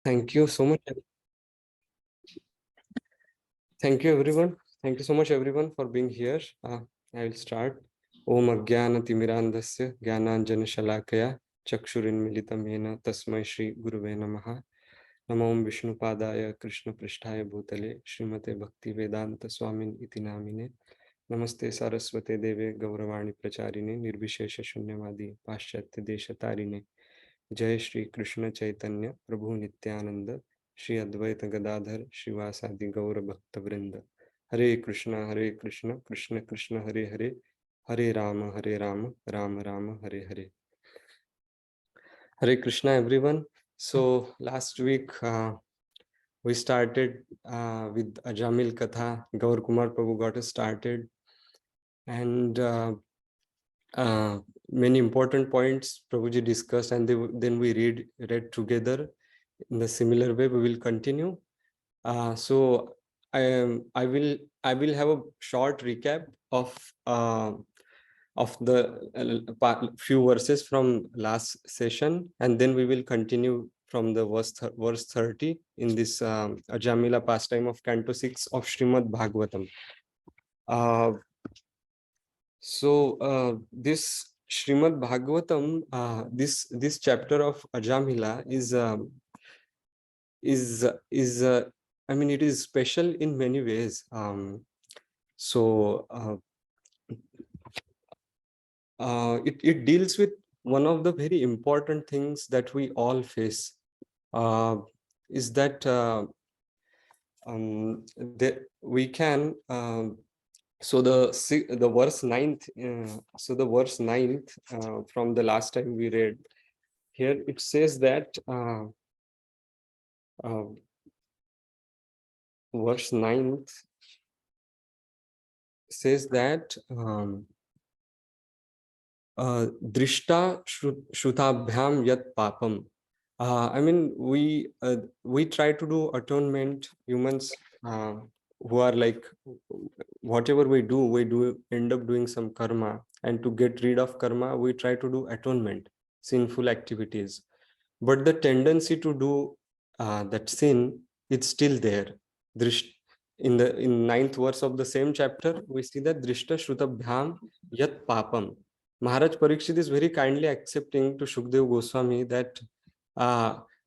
Thank you so much. Thank you, everyone. Thank you so much, everyone, for being here. I will start. Om Agyana Timirandasya Gyananjana Shalakaya Chakshurinmilitam Yena Tasmai Shri Guruve Namaha Namo Om Vishnupadaya Krishna Pristhaya Bhutale Srimate Bhakti Vedanta Swamin Iti Namine Namaste Saraswate Deve Gauravani Pracharine Nirvishesha Shunyavadi Paschatya Deshatarine जय श्री कृष्ण चैतन्य प्रभु नित्यानंद श्री अद्वैत गदाधर श्रीवासादि गौर भक्त वृंद हरे Krishna Krishna Krishna Hare Hare Hare Ram Ram Ram Hare Hare. Hare Krishna, everyone. So last week we started with Ajamil Katha. Gaur Kumar Prabhu got us started, and many important points Prabhuji discussed, and then we read together. In the similar way, we will continue. So I will have a short recap of the few verses from last session, and then we will continue from the verse 30 in this Ajamila pastime of Canto 6 of Srimad Bhagavatam. This Srimad Bhagavatam, this chapter of Ajamila is I mean, it is special in many ways. It deals with one of the very important things that we all face, is that we can so the verse 9th the verse 9th from the last time we read here, it says that verse 9th says that drishta shrutabhyam yat papam. I mean, we try to do atonement. Humans who are like, whatever we do end up doing some karma, and to get rid of karma, we try to do atonement, sinful activities. But the tendency to do that sin, it's still there. In 9th verse of the same chapter, we see that drishta shrutabhyam yat papam. Maharaj Parikshit is very kindly accepting to Shukdev Goswami that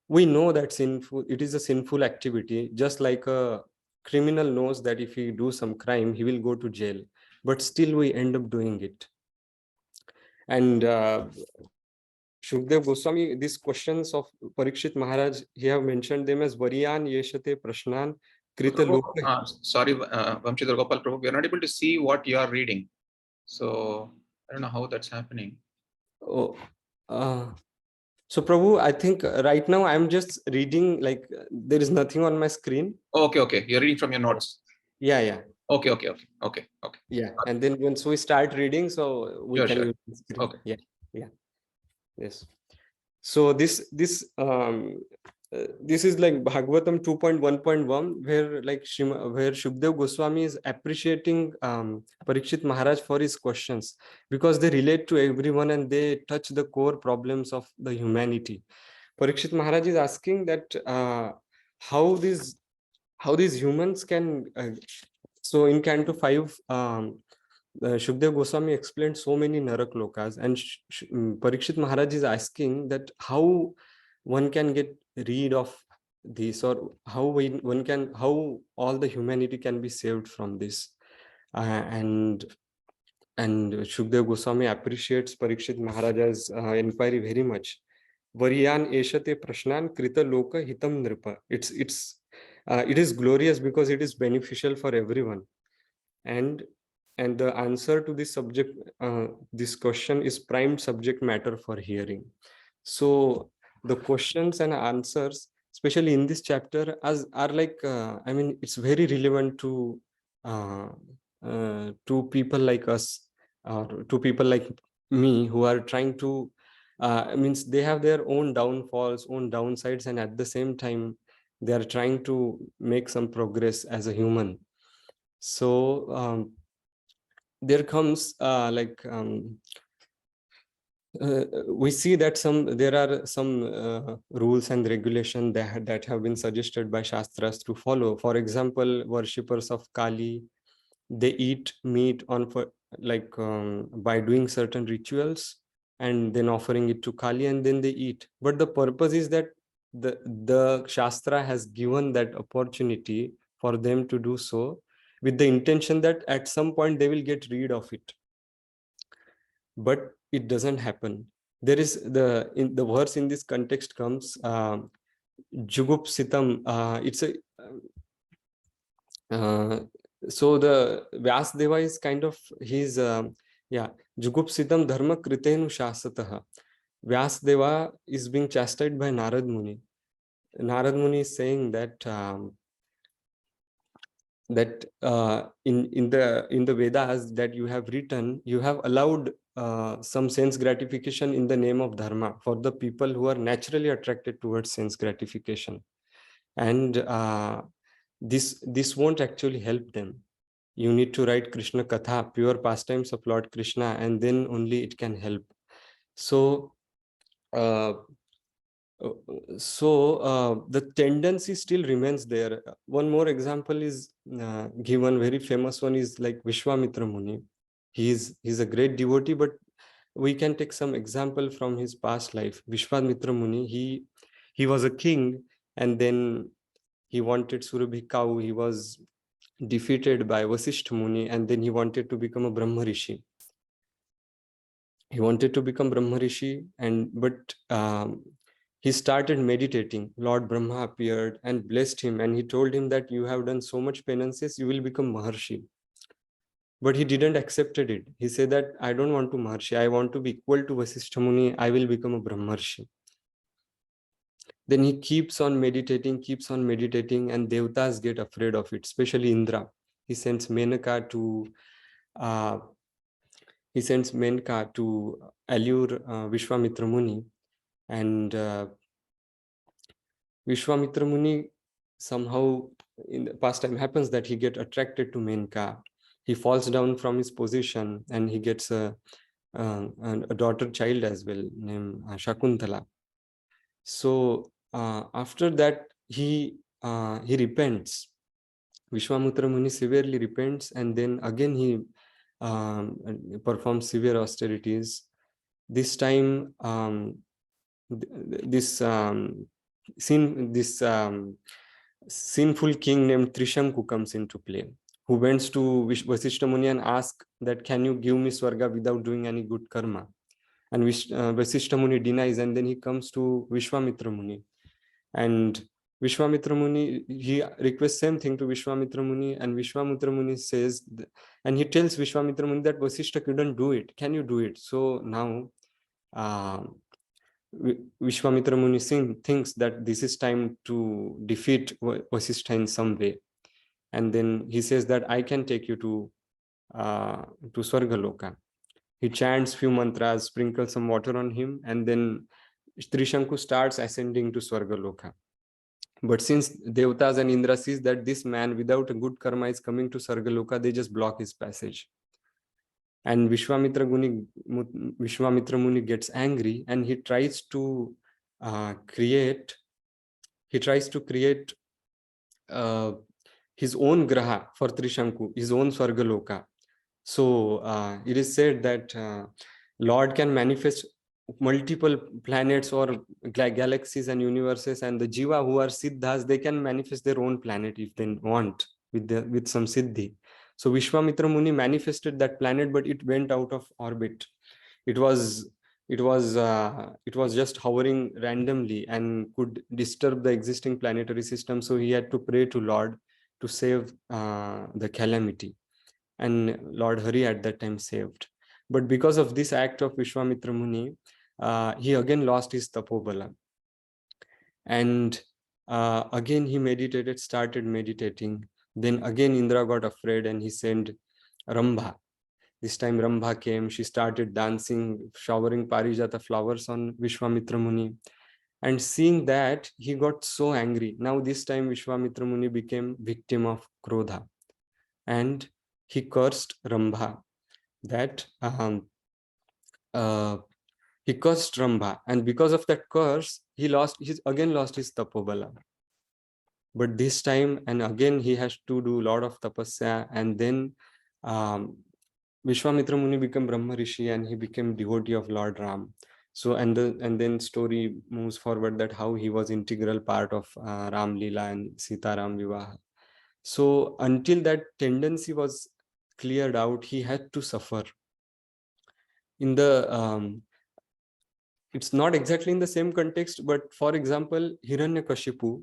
we know that it is a sinful activity, just like a criminal knows that if he do some crime, he will go to jail, but still we end up doing it. And Shukdev Goswami, these questions of Parikshit Maharaj, he have mentioned them as Variyan Yeshate Prashnan Krita Loka. Sorry, Vamsidhar Gopal Prabhu, we are not able to see what you are reading. So I don't know how that's happening. Oh, so Prabhu, I think right now I'm just reading, like there is nothing on my screen. Okay. You're reading from your notes. Yeah. Okay. Yeah, and then once we start reading, so we can use the screen. Okay. Yeah. Yes. So this is like Bhagavatam 2.1.1, where where Shukdev Goswami is appreciating Parikshit Maharaj for his questions, because they relate to everyone and they touch the core problems of the humanity. Parikshit Maharaj is asking that how these humans can so in Canto 5, Shukdev Goswami explained so many Narak Lokas, and Parikshit Maharaj is asking that how one can get rid of this, or how how all the humanity can be saved from this. And Shukdev Goswami appreciates Parikshit Maharaj's inquiry very much. Variyan eshate prashnan krita loka hitam nripa. It is glorious because it is beneficial for everyone. And the answer to this subject, this question, is prime subject matter for hearing. So the questions and answers, especially in this chapter, are like I mean, it's very relevant to people like us, or to people like me, who are trying to means they have their own downfalls, own downsides, and at the same time they are trying to make some progress as a human. So there comes we see that there are some rules and regulations that have been suggested by Shastras to follow. For example, worshippers of Kali, they eat meat by doing certain rituals and then offering it to Kali, and then they eat. But the purpose is that the Shastra has given that opportunity for them to do so, with the intention that at some point they will get rid of it. But it doesn't happen. There is the verse in this context comes Jugupsitam. It's a so the Vyasdeva is kind of his Jugupsitam dharma kritenu shasatah. Vyasdeva is being chastised by Narad Muni. Narad Muni is saying that in the Vedas that you have written, you have allowed some sense gratification in the name of dharma for the people who are naturally attracted towards sense gratification, and this won't actually help them. You need to write Krishna Katha, pure pastimes of Lord Krishna, and then only it can help. So uh, the tendency still remains there. One more example is given, very famous one is like Vishwamitra Muni. He's a great devotee, but we can take some example from his past life. Vishwamitra Muni, he was a king, and then he wanted Surabhi cow. He was defeated by Vasishtha Muni, and then he wanted to become a Brahma Rishi. He wanted to become Brahma Rishi, but he started meditating. Lord Brahma appeared and blessed him, and he told him that you have done so much penances, you will become Maharshi. But he didn't accepted it. He said that I don't want to Maharshi, I want to be equal to Vasishtha Muni, I will become a Brahmarshi. Then he keeps on meditating, and Devtas get afraid of it, especially Indra. He sends Menaka to allure Vishwamitra Muni, and Vishwamitra Muni somehow in the past time happens that he get attracted to Menka. He falls down from his position and he gets a daughter child as well named Shakuntala. So after that he repents. Vishwamitra Muni severely repents, and then again he performs severe austerities. This time this sinful king named Trishanku comes into play, who went to Vasishtha Muni and asked that, can you give me Swarga without doing any good karma? And Vasishtha Muni denies, and then he comes to Vishwamitra Muni. And Vishwamitra Muni, he requests same thing to Vishwamitra Muni, and Vishwamitra Muni says, and he tells Vishwamitra Muni that Vasishtha couldn't do it. Can you do it? So now Vishwamitra Muni thinks that this is time to defeat Vasishtha in some way. And then he says that I can take you to Swargaloka. He chants few mantras, sprinkles some water on him, and then Trishanku starts ascending to Swargaloka. But since Devtas and Indra sees that this man without a good karma is coming to Swargaloka, they just block his passage. And Vishwamitra Muni gets angry, and he tries to create his own graha for Trishanku, his own Swargaloka. So it is said that Lord can manifest multiple planets or galaxies and universes, and the Jiva who are Siddhas, they can manifest their own planet if they want with some Siddhi. So Vishwamitra Muni manifested that planet, but it went out of orbit. It was just hovering randomly and could disturb the existing planetary system. So he had to pray to Lord to save the calamity. And Lord Hari at that time saved. But because of this act of Vishwamitra Muni, he again lost his tapobala. And again he started meditating. Then again Indra got afraid and he sent Rambha. This time Rambha came, she started dancing, showering Parijata flowers on Vishwamitra Muni. And seeing that, he got so angry. Now this time Vishwamitra Muni became victim of Krodha. And he cursed Rambha that He cursed Rambha, and because of that curse, he lost his tapobala. But this time, and again, he has to do a lot of tapasya, and then um, Vishwamitra Muni became Brahma Rishi, and he became devotee of Lord Ram. So, and then story moves forward that how he was integral part of Ram Leela and Sita Ram Vivaha. So until that tendency was cleared out, he had to suffer. In the it's not exactly in the same context, but for example, Hiranyakashipu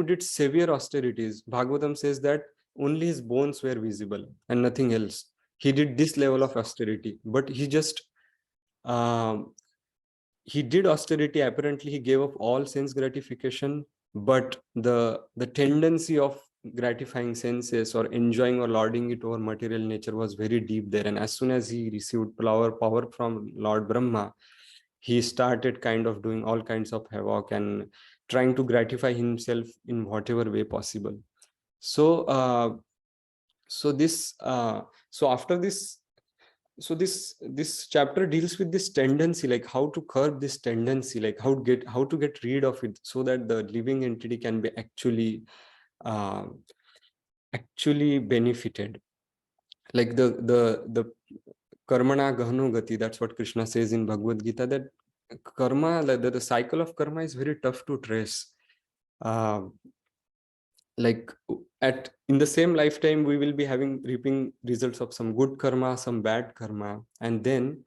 did severe austerities. Bhagavatam says that only his bones were visible and nothing else. He did this level of austerity, but um, he did austerity. Apparently, he gave up all sense gratification, but the tendency of gratifying senses or enjoying or lording it over material nature was very deep there. And as soon as he received power from Lord Brahma, he started kind of doing all kinds of havoc and trying to gratify himself in whatever way possible. So so this so after this so this chapter deals with this tendency, like how to curb this tendency, like how to get rid of it, so that the living entity can be uh, actually benefited. Like the karmana gahano gati, that's what Krishna says in Bhagavad Gita, that karma, the cycle of karma is very tough to trace. uh, like at in the same lifetime we will be reaping results of some good karma, some bad karma, and then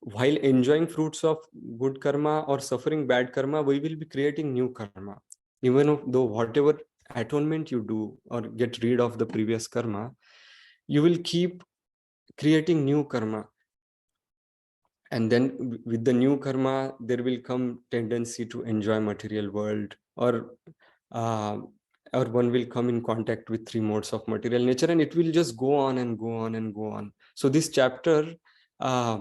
while enjoying fruits of good karma or suffering bad karma, we will be creating new karma. Even though whatever atonement you do or get rid of the previous karma, you will keep creating new karma. And then with the new karma, there will come tendency to enjoy material world, uh, or one will come in contact with three modes of material nature, and it will just go on and go on and go on. So this chapter, uh,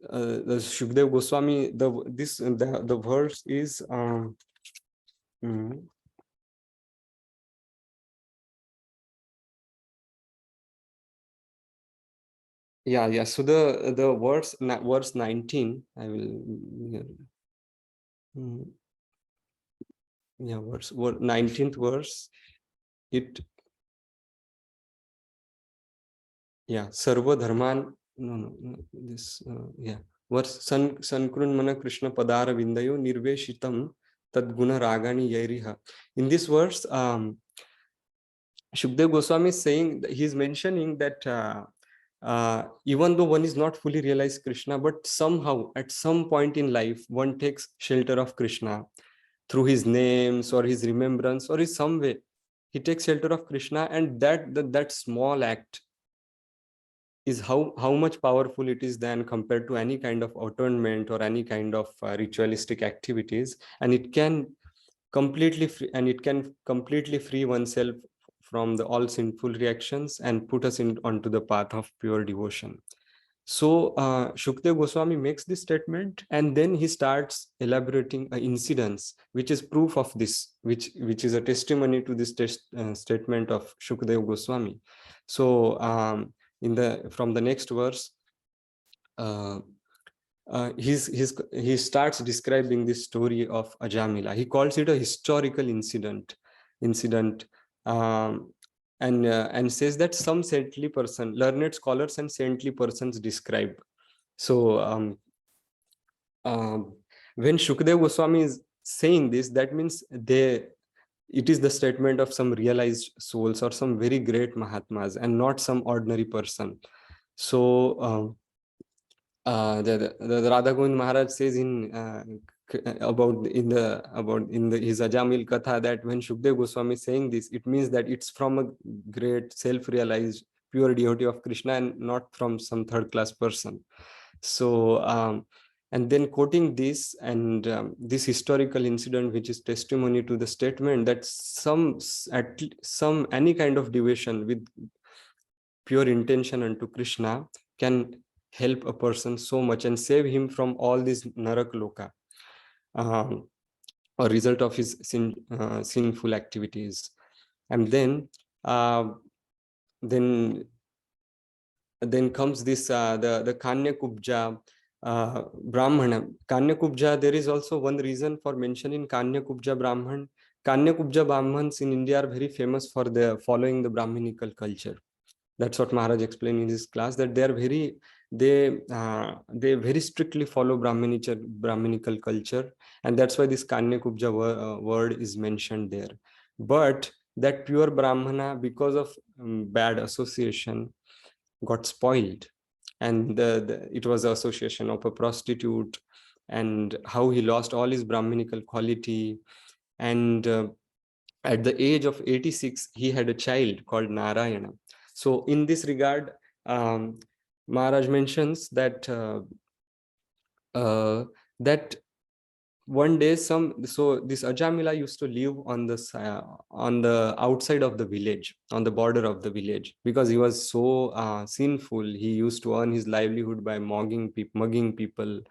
the Shukdev Goswami, the verse is mm, yeah. So the verse 19, I will mm, yeah, 19th verse. It Yeah, Sarva Dharman. No, this yeah. Verse Sankrun Mana Krishna Padara Vindayo Nirveshitam Tadguna Ragani Yairiha. In this verse, Shukdev Goswami is saying, he's mentioning that even though one is not fully realized Krishna, but somehow at some point in life, one takes shelter of Krishna through his names or his remembrance or in some way. He takes shelter of Krishna, and that small act is how much powerful it is than compared to any kind of atonement or any kind of ritualistic activities. And it can completely free oneself from the all sinful reactions and put us onto the path of pure devotion. So Shukdev Goswami makes this statement, and then he starts elaborating incidents, which is proof of this, which is a testimony to this statement of Shukdev Goswami. So from the next verse, uh, he starts describing this story of Ajamila. He calls it a historical incident, um, and says that some learned scholars and saintly persons describe. So when Shukdev Goswami is saying this, that means it is the statement of some realized souls or some very great Mahatmas and not some ordinary person. So the Radha Govind Maharaj says in his Ajamil Katha that when Shukdev Goswami is saying this, it means that it's from a great self-realized pure devotee of Krishna and not from some third-class person. So and then quoting this and this historical incident, which is testimony to the statement that any kind of devotion with pure intention unto Krishna can help a person so much and save him from all these narak loka, um, a result of his sinful activities. And uh, then then comes this the Kanya Kubja, Brahmana, Kanyakubja, there is also one reason for mentioning Kanyakubja Brahman. Kanyakubja Brahmans in India are very famous for the following the Brahminical culture. That's what Maharaj explained in his class, that they very strictly follow Brahminical culture, and that's why this Kanyakubja word is mentioned there. But that pure Brahmana, because of bad association, got spoiled, and it was the association of a prostitute, and how he lost all his Brahminical quality. And at the age of 86, he had a child called Narayana. So in this regard, Maharaj mentions that that one day this Ajamila used to live on the outside of the village, on the border of the village, because he was so sinful. He used to earn his livelihood by mugging people,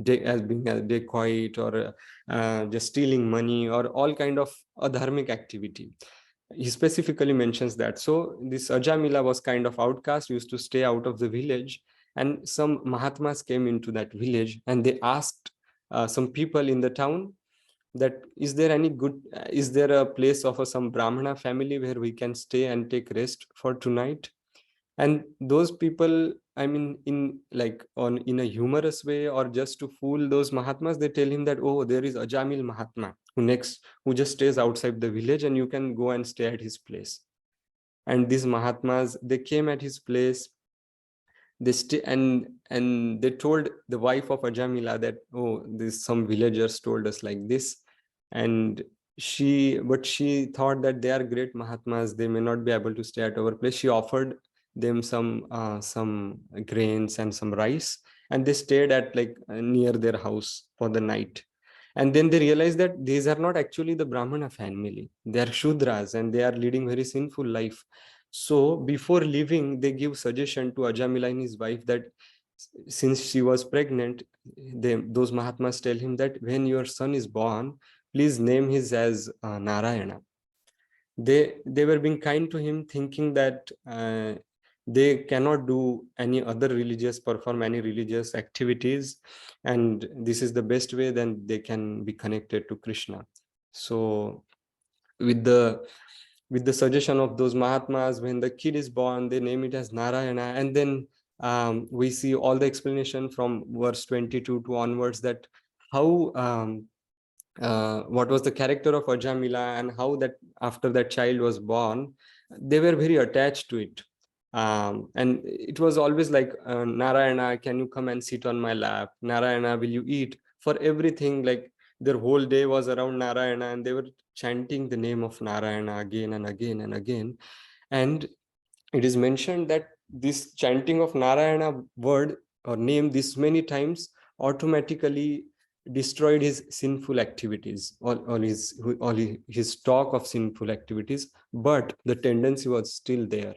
as being a dacoit, or just stealing money, or all kind of adharmic activity. He specifically mentions that. So this Ajamila was kind of outcast, used to stay out of the village, and some Mahatmas came into that village, and they asked some people in the town that is there a place of some Brahmana family where we can stay and take rest for tonight? And those people, I mean, in a humorous way, or just to fool those Mahatmas, they tell him that, oh, there is Ajamil Mahatma who just stays outside the village, and you can go and stay at his place. And these Mahatmas, they came at his place. And they told the wife of Ajamila that, oh, this some villagers told us like this. And she thought that they are great Mahatmas, they may not be able to stay at our place. She offered them some grains and some rice, and they stayed at near their house for the night. And then they realized that these are not actually the Brahmana family, they are Shudras, and they are leading very sinful life. So before leaving, they give suggestion to Ajamila and his wife that since she was pregnant, those Mahatmas tell him that when your son is born, please name his as Narayana. They were being kind to him, thinking that they cannot do perform any religious activities, and this is the best way then they can be connected to Krishna. So with the suggestion of those Mahatmas, when the kid is born, they name it as Narayana. And then we see all the explanation from verse 22 to onwards, that how what was the character of Ajamila, and how that after that child was born, they were very attached to it. And it was always like, Narayana, can you come and sit on my lap? Narayana, will you eat? For everything, like their whole day was around Narayana, and they were chanting the name of Narayana again and again and again. And it is mentioned that this chanting of Narayana word or name this many times automatically destroyed his sinful activities, all his talk of sinful activities, but the tendency was still there.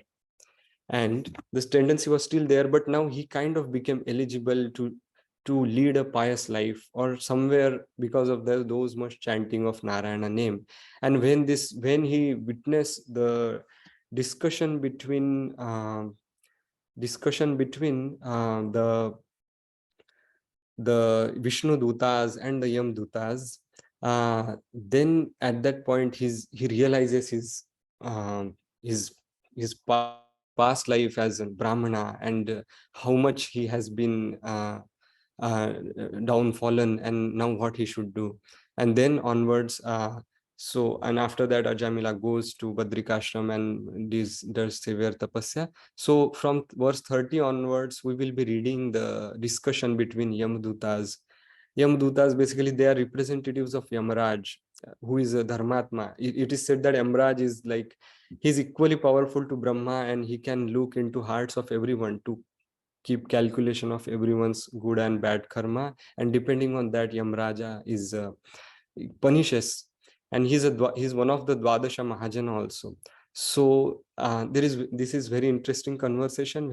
And this tendency was still there, but now he kind of became eligible to lead a pious life, or somewhere, because of those much chanting of Narayana name. And when he witnessed the discussion between the Vishnu Dutas and the Yam Dutas, then at that point he realizes his his past life as a Brahmana, and how much he has been uh, downfallen, and now what he should do. And then onwards, and after that, Ajamila goes to Badrikashram and does severe tapasya. So from verse 30 onwards, we will be reading the discussion between Yamdutas. Yamdutas, basically, they are representatives of Yamaraj, who is a Dharmatma. It is said that Yamaraj is like, he's equally powerful to Brahma, and he can look into hearts of everyone to keep calculation of everyone's good and bad karma. And depending on that, Yamraja is punishes. And he's one of the Dwadasha Mahajana also. So this is very interesting conversation,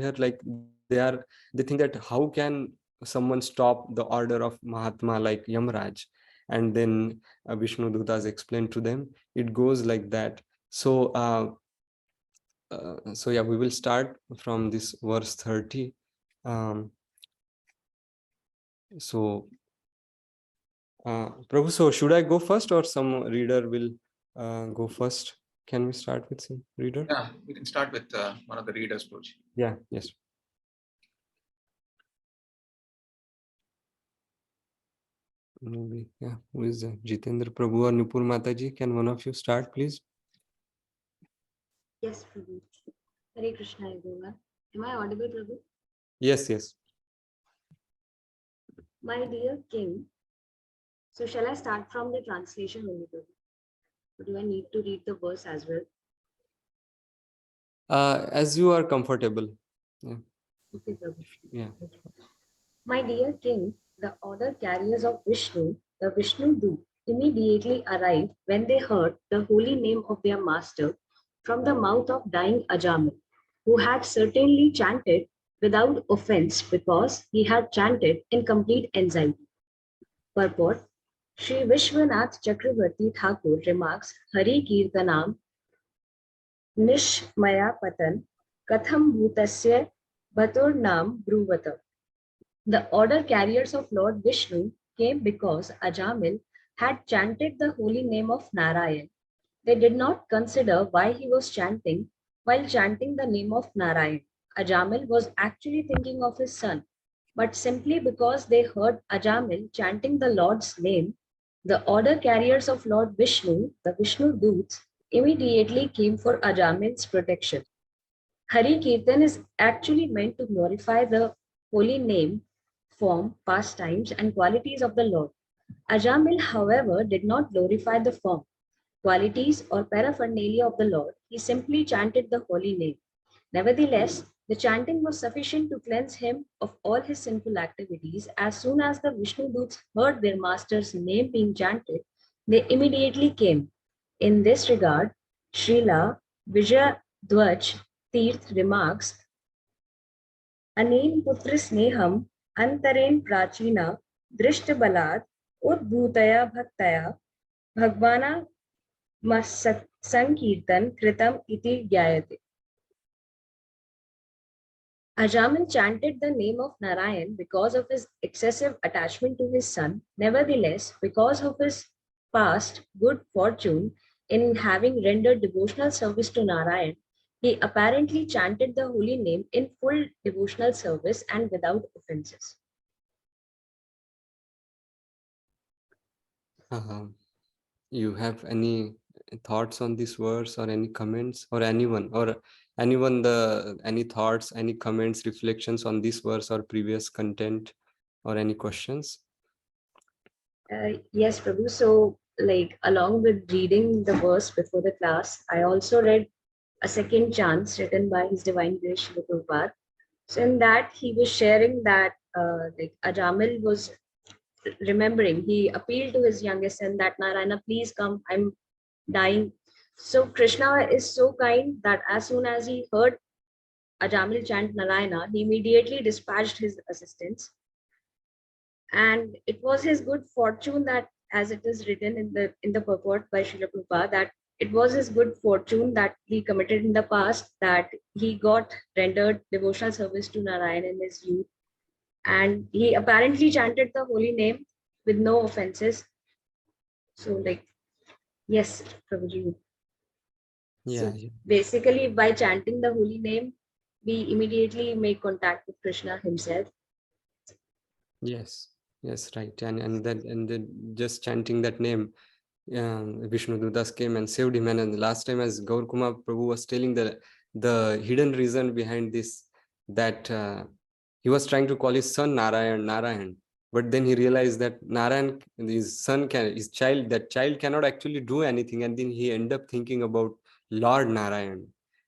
where they think that how can someone stop the order of Mahatma like Yamraj. And then Vishnu Dutas explained to them, it goes like that. So yeah, we will start from this verse 30. um, So, Prabhu, so should I go first or some reader will go first? Can we start with some reader? Yeah, we can start with one of the readers, Prabhu. Yeah, yes. Maybe, yeah. Who is Jitendra Prabhu or Nupur Mataji? Can one of you start, please? Yes, Prabhu. Hare Krishna, everyone. Am I audible, Prabhu? Yes, yes. My dear King. So, shall I start from the translation only, Prabhu? Or do I need to read the verse as well? As you are comfortable. Yeah. Okay, Prabhu. Yeah. My dear King, the order carriers of Vishnu, the Vishnu Dut, immediately arrived when they heard the holy name of their master from the mouth of dying Ajamil, who had certainly chanted without offense because he had chanted in complete anxiety. Purport: Sri Vishwanath Chakravarti Thakur remarks Hari Kirtanam Nishmaya Patan Katham Bhutasya Baturnam Bruvata. The order carriers of Lord Vishnu came because Ajamil had chanted the holy name of Narayan. They did not consider why he was chanting while chanting the name of Narayan. Ajamil was actually thinking of his son, but simply because they heard Ajamil chanting the Lord's name, the order carriers of Lord Vishnu, the Vishnu Doots, immediately came for Ajamil's protection. Hari Kirtan is actually meant to glorify the holy name, form, pastimes, and qualities of the Lord. Ajamil, however, did not glorify the form, qualities, or paraphernalia of the Lord. He simply chanted the holy name. Nevertheless, the chanting was sufficient to cleanse him of all his sinful activities. As soon as the Vishnu Doots heard their master's name being chanted, they immediately came. In this regard, Srila Vijayadhwaj Tirth remarks, Anen putra sneham antaren prachina drishtabalat udbhutaya bhaktaya bhagvana sankirtan kritam iti gyayate. Ajamil chanted the name of Narayan because of his excessive attachment to his son. Nevertheless, because of his past good fortune in having rendered devotional service to Narayan, he apparently chanted the holy name in full devotional service and without offenses. You have any thoughts on this verse or any comments, or anyone any thoughts, any comments, reflections on this verse or previous content, or any questions? Yes, Prabhu. So, like, along with reading the verse before the class, I also read A Second Chance written by His Divine Grace Srila Prabhupada. So, in that, he was sharing that like Ajamil was remembering, he appealed to his youngest son that Narayana, please come, I'm dying. So, Krishna is so kind that as soon as he heard Ajamil chant Narayana, he immediately dispatched his assistants. And it was his good fortune that, as it is written in the purport by Srila Prabhupada, that it was his good fortune that he committed in the past, that he got rendered devotional service to Narayan in his youth. And he apparently chanted the holy name with no offenses. So, like, yes, Prabhuji. Yeah, So yeah. basically, by chanting the holy name, we immediately make contact with Krishna himself. Yes, yes, right. And then just chanting that name, Vishnu Dudas came and saved him. And last time, as Gaur Kumar Prabhu was telling, the hidden reason behind this, that he was trying to call his son Narayan, but then he realized that Narayan, his child, that child cannot actually do anything, and then he ended up thinking about Lord Narayan,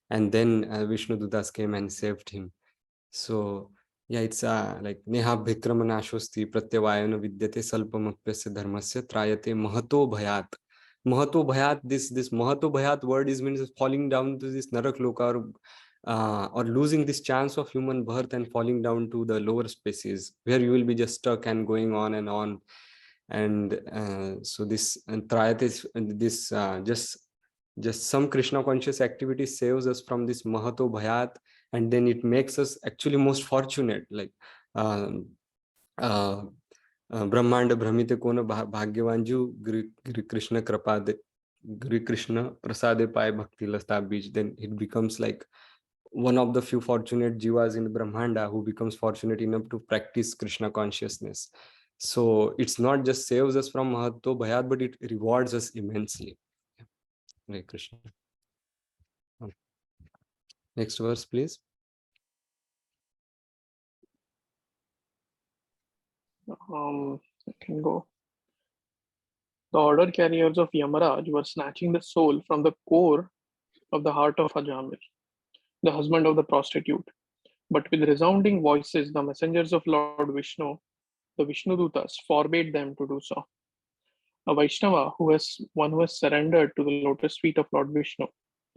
and then Vishnu Dudas came and saved him. So yeah, it's like neha bhikramanaሾsti pratyavayana vidyate salpamapyasya dharmasya trayate mahato bhayat. Mahato bhayat, this mahato bhayat word is means falling down to this narak loka, or losing this chance of human birth and falling down to the lower spaces where you will be just stuck and going on and on. And so this and trayate, this just some Krishna conscious activity saves us from this mahato bhayat, and then it makes us actually most fortunate. Like um, uh, ब्रह्मांड भ्रमिते कोन भाग्यवांजू कृष्ण कृपा दे Krishna prasade pai bhakti lasta beach, then it becomes like one of the few fortunate jivas in Brahmanda who becomes fortunate enough to practice Krishna consciousness. So it's not just saves us from Mahatto Bhayat, but it rewards us immensely. Hare Krishna. Next verse, please. I can go. The order carriers of Yamaraj were snatching the soul from the core of the heart of Ajamil, the husband of the prostitute. But with resounding voices, the messengers of Lord Vishnu, the Vishnudutas, forbade them to do so. A Vaishnava one who has surrendered to the lotus feet of Lord Vishnu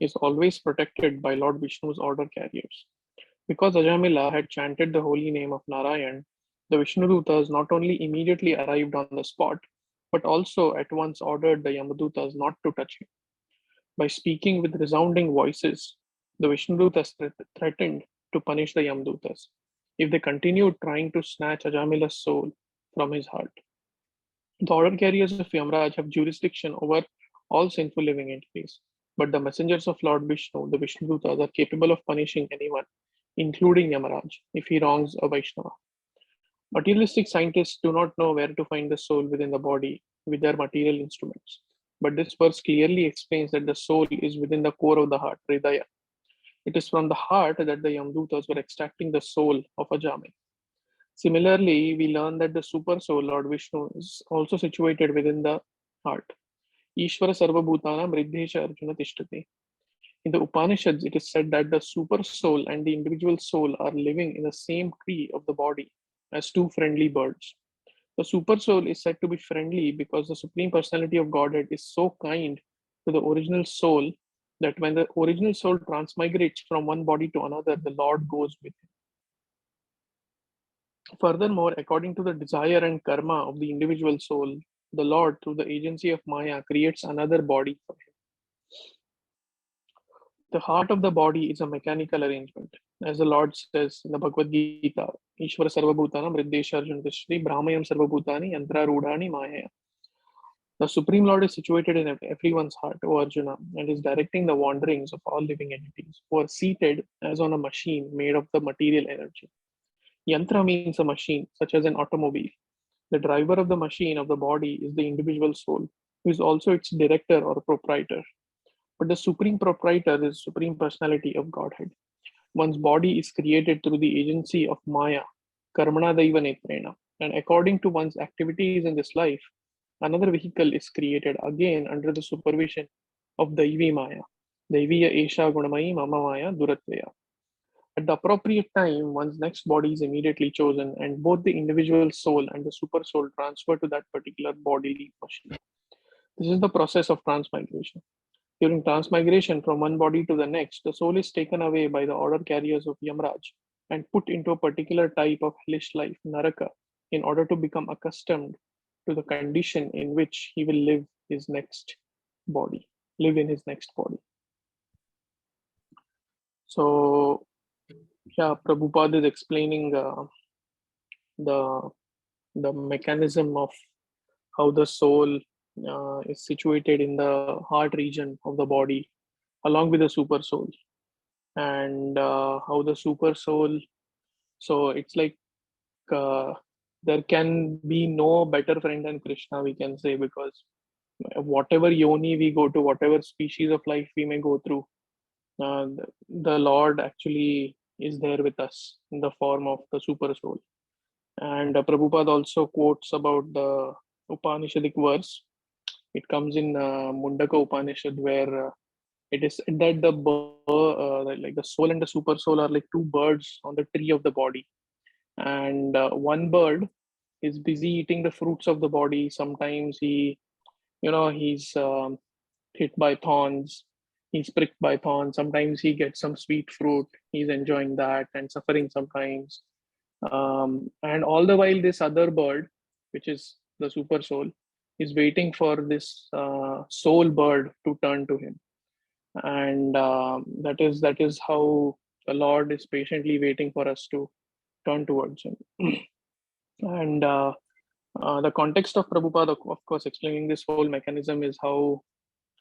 is always protected by Lord Vishnu's order carriers. Because Ajamila had chanted the holy name of Narayan, the Vishnudutas not only immediately arrived on the spot, but also at once ordered the Yamadutas not to touch him. By speaking with resounding voices, the Vishnudutas threatened to punish the Yamadutas if they continued trying to snatch Ajamila's soul from his heart. The order carriers of Yamraj have jurisdiction over all sinful living entities, but the messengers of Lord Vishnu, the Vishnudutas, are capable of punishing anyone, including Yamaraj, if he wrongs a Vaishnava. Materialistic scientists do not know where to find the soul within the body with their material instruments. But this verse clearly explains that the soul is within the core of the heart, Hridaya. It is from the heart that the Yamdutas were extracting the soul of Ajami. Similarly, we learn that the super soul, Lord Vishnu, is also situated within the heart. Ishvara Sarvabhutanam Riddhesha Arjuna Tishtati. In the Upanishads, it is said that the super soul and the individual soul are living in the same tree of the body as two friendly birds. The super soul is said to be friendly because the Supreme Personality of Godhead is so kind to the original soul that when the original soul transmigrates from one body to another, the Lord goes with him. Furthermore, according to the desire and karma of the individual soul, the Lord, through the agency of Maya, creates another body for him. The heart of the body is a mechanical arrangement. As the Lord says in the Bhagavad Gita, Ishvara Sarvabhutanam Riddhesha Arjuna Tishtati Brahmayam Sarvabhutani Yantra Rudhani Maya. The Supreme Lord is situated in everyone's heart, O Arjuna, and is directing the wanderings of all living entities who are seated as on a machine made of the material energy. Yantra means a machine, such as an automobile. The driver of the machine of the body is the individual soul, who is also its director or proprietor. But the supreme proprietor is Supreme Personality of Godhead. One's body is created through the agency of Maya, Karmana Daiva Netrena, and according to one's activities in this life, another vehicle is created again under the supervision of Daivi Maya. Daiviya Esha Gunamayi Mama Maya Duratveya. At the appropriate time, one's next body is immediately chosen, and both the individual soul and the super soul transfer to that particular bodily machine. This is the process of transmigration. During transmigration from one body to the next, the soul is taken away by the order carriers of Yamraj and put into a particular type of hellish life, Naraka, in order to become accustomed to the condition in which he will live his next body, live in his next body. So, yeah, Prabhupada is explaining the mechanism of how the soul is situated in the heart region of the body, along with the super soul, and how the super soul. So it's like there can be no better friend than Krishna, we can say, because whatever yoni we go to, whatever species of life we may go through, the Lord actually is there with us in the form of the super soul. And Prabhupada also quotes about the Upanishadic verse. It comes in Mundaka Upanishad, where it is said that like the soul and the super soul are like two birds on the tree of the body, and one bird is busy eating the fruits of the body. Sometimes he's hit by thorns, he's pricked by thorns. Sometimes he gets some sweet fruit, he's enjoying that and suffering sometimes. And all the while, this other bird, which is the super soul, is waiting for this soul bird to turn to him. And that is how the Lord is patiently waiting for us to turn towards him. And The context of Prabhupada, of course, explaining this whole mechanism is how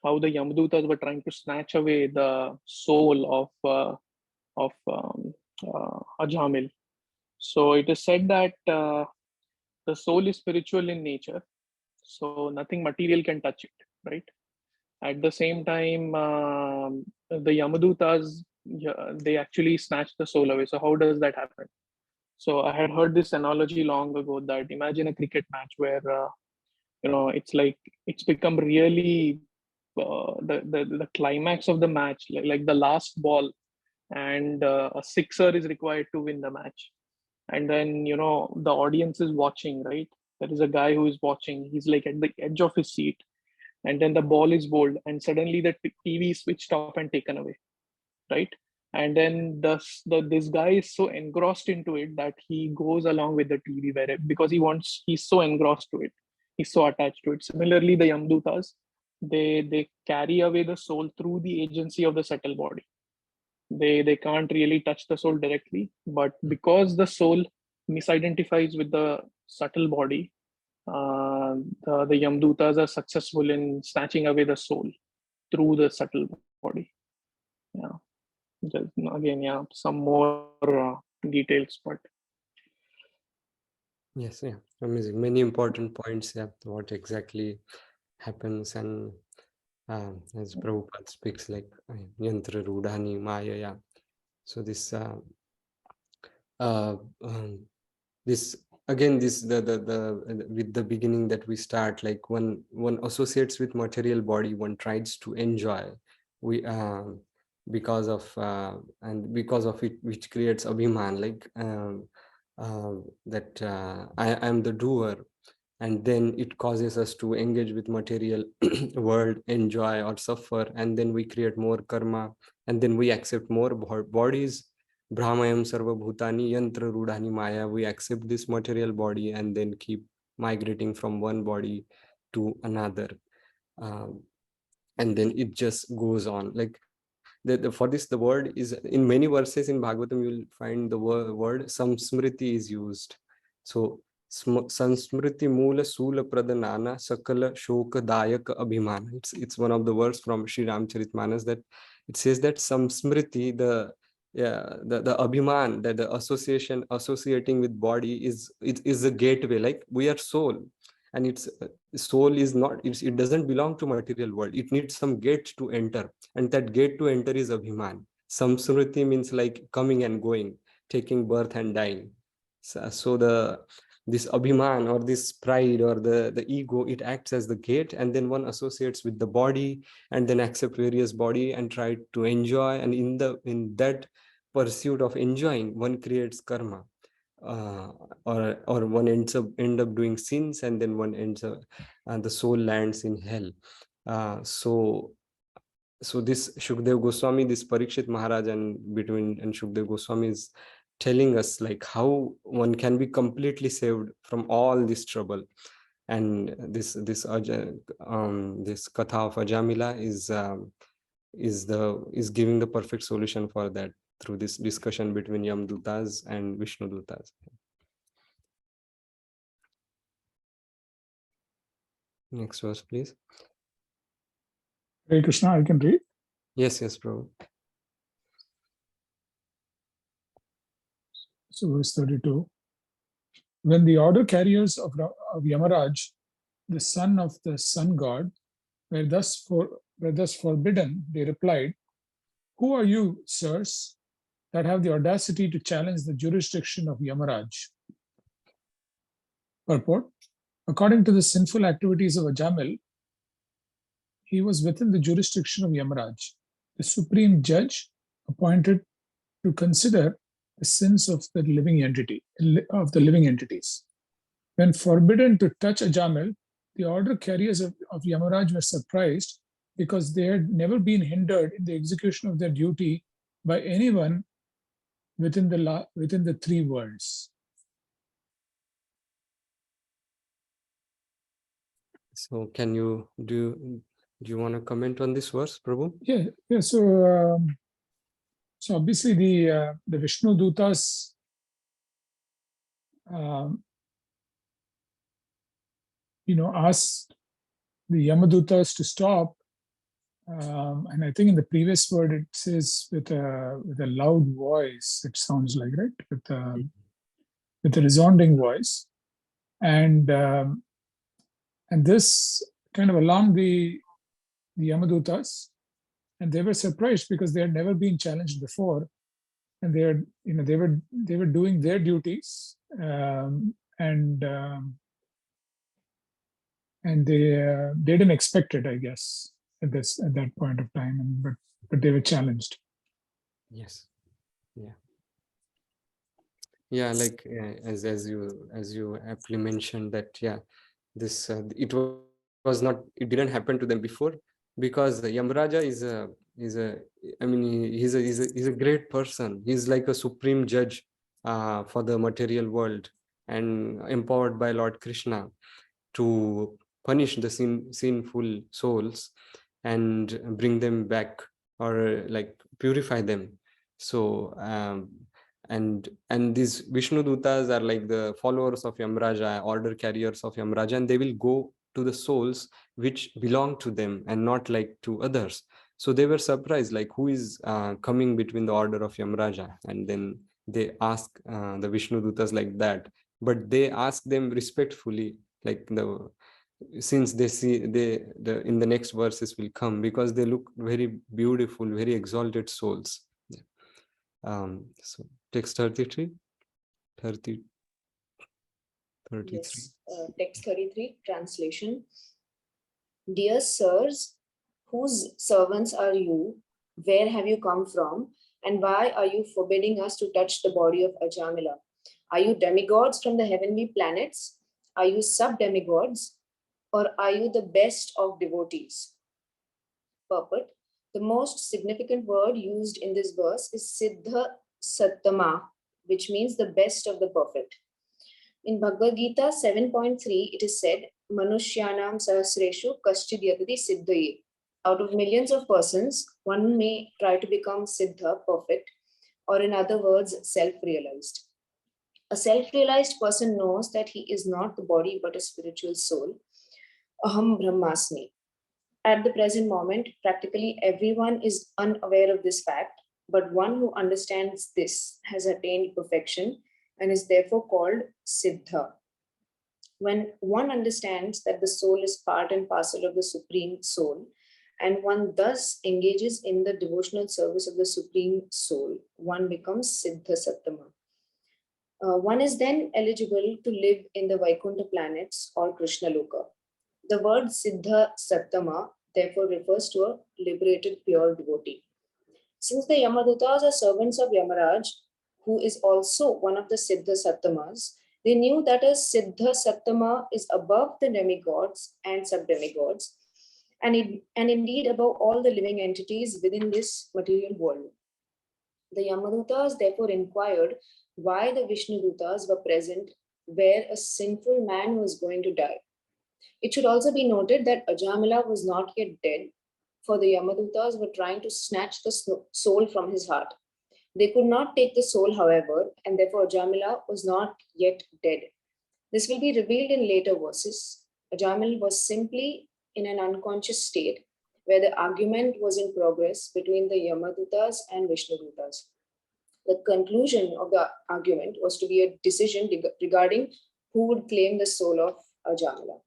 the Yamadutas were trying to snatch away the soul of Ajamil. So it is said that the soul is spiritual in nature, so nothing material can touch it, right? At the same time, the Yamadutas, they actually snatch the soul away. So how does that happen? So I had heard this analogy long ago that imagine a cricket match where it's like it's become really the climax of the match, like the last ball, and a sixer is required to win the match. And then the audience is watching, right? There is a guy who is watching. He's like at the edge of his seat, and then the ball is bowled, and suddenly the TV is switched off and taken away, right? And then this guy is so engrossed into it that he goes along with the TV because he's so engrossed to it, he's so attached to it. Similarly, the Yamdutas, they carry away the soul through the agency of the subtle body. They can't really touch the soul directly, but because the soul misidentifies with the subtle body, the Yamdutas are successful in snatching away the soul through the subtle body. Yeah. Just again, yeah, some more details, but Yes, yeah, amazing. Many important points. Yeah, what exactly happens, and as Prabhupada speaks, like yantra rudhani maya. Yeah. So this uh, um, this again, this the with the beginning that we start, like one associates with material body, one tries to enjoy, we because of it, which creates abhiman, like that I am the doer, and then it causes us to engage with material world, enjoy or suffer, and then we create more karma, and then we accept more bodies. Brahmayam sarva bhutani yantra rudhani maya. We accept this material body and then keep migrating from one body to another. And then it just goes on. Like for this, the word is in many verses in Bhagavatam, you will find the word samsmriti is used. So sansmriti moola sula pradanana sakala shoka dayak abhimana. It's one of the words from Sri Ramcharitmanas, that it says that samsmriti, the abhiman, that the associating with body is a gateway. Like we are soul, and its soul is not, it doesn't belong to material world. It needs some gate to enter, and that gate to enter is abhiman. Samsmriti means like coming and going, taking birth and dying. So this abhiman, or this pride, or the ego, it acts as the gate, and then one associates with the body, and then accept various body and try to enjoy, and in that pursuit of enjoying, one creates karma, uh, or one end up doing sins, and then one ends up, the soul lands in hell. So this Shukdev Goswami, this Parikshit Maharaj, and Shukdev Goswami is telling us like how one can be completely saved from all this trouble. And this katha of Ajamila is giving the perfect solution for that through this discussion between Yamdutas and Vishnudutas. Next verse, please. Hare Krishna, I can read. Yes, Prabhu. So verse 32. When the order carriers of Yamaraj, the son of the sun god, were thus forbidden, they replied, "Who are you, sirs, that have the audacity to challenge the jurisdiction of Yamaraj?" Purport. According to the sinful activities of Ajamil, he was within the jurisdiction of Yamaraj, the supreme judge appointed to consider the sins of the living entities. When forbidden to touch Ajamil, the order carriers of Yamaraj were surprised because they had never been hindered in the execution of their duty by anyone within the three worlds. So can you do you want to comment on this verse, Prabhu? Yeah. So obviously the Vishnu Dutas asked the Yamadutas to stop. And I think in the previous word it says with a loud voice. It sounds like, right, with a resounding voice, and this kind of alarmed the Yamadutas, and they were surprised because they had never been challenged before, and they had, they were doing their duties, and they didn't expect it, I guess, at that point of time, but they were challenged. Yes. Yeah, like as you aptly mentioned that, yeah, this it didn't happen to them before, because Yamraja is a I mean, he's a great person. He's like a supreme judge for the material world, and empowered by Lord Krishna to punish the sinful souls and bring them back, or like purify them. So and these Vishnu Dutas are like the followers of Yamraja, order carriers of Yamraja, and they will go to the souls which belong to them and not like to others. So they were surprised, like, who is coming between the order of Yamraja? And then they ask the Vishnu Dutas like that, but they ask them respectfully, like since they see the in the next verses will come, because they look very beautiful, very exalted souls. So text 33, 33. Yes, text 33, translation. Dear sirs, whose servants are you? Where have you come from? And why are you forbidding us to touch the body of Ajamila? Are you demigods from the heavenly planets? Are you sub-demigods? Or are you the best of devotees? Purport. The most significant word used in this verse is Siddha Sattama, which means the best of the perfect. In Bhagavad Gita 7.3, it is said, Manushyanam Sahasreshu Kaschid Yatati Siddhaye. Out of millions of persons, one may try to become Siddha, perfect, or in other words, self-realized. A self-realized person knows that he is not the body but a spiritual soul. Aham Brahmasmi. At the present moment, practically everyone is unaware of this fact, but one who understands this has attained perfection and is therefore called Siddha. When one understands that the soul is part and parcel of the Supreme Soul, and one thus engages in the devotional service of the Supreme Soul, one becomes Siddha Sattama. One is then eligible to live in the Vaikuntha planets or Krishna Loka. The word Siddha Sattama therefore refers to a liberated pure devotee. Since the Yamadutas are servants of Yamaraj, who is also one of the Siddha Sattamas, they knew that a Siddha Sattama is above the demigods and sub-demigods, and indeed above all the living entities within this material world. The Yamadutas therefore inquired why the Vishnu Dutas were present where a sinful man was going to die. It should also be noted that Ajamila was not yet dead, for the Yamadutas were trying to snatch the soul from his heart. They could not take the soul, however, and therefore Ajamila was not yet dead. This will be revealed in later verses. Ajamil was simply in an unconscious state where the argument was in progress between the Yamadutas and Vishnudutas. The conclusion of the argument was to be a decision regarding who would claim the soul of Ajamila.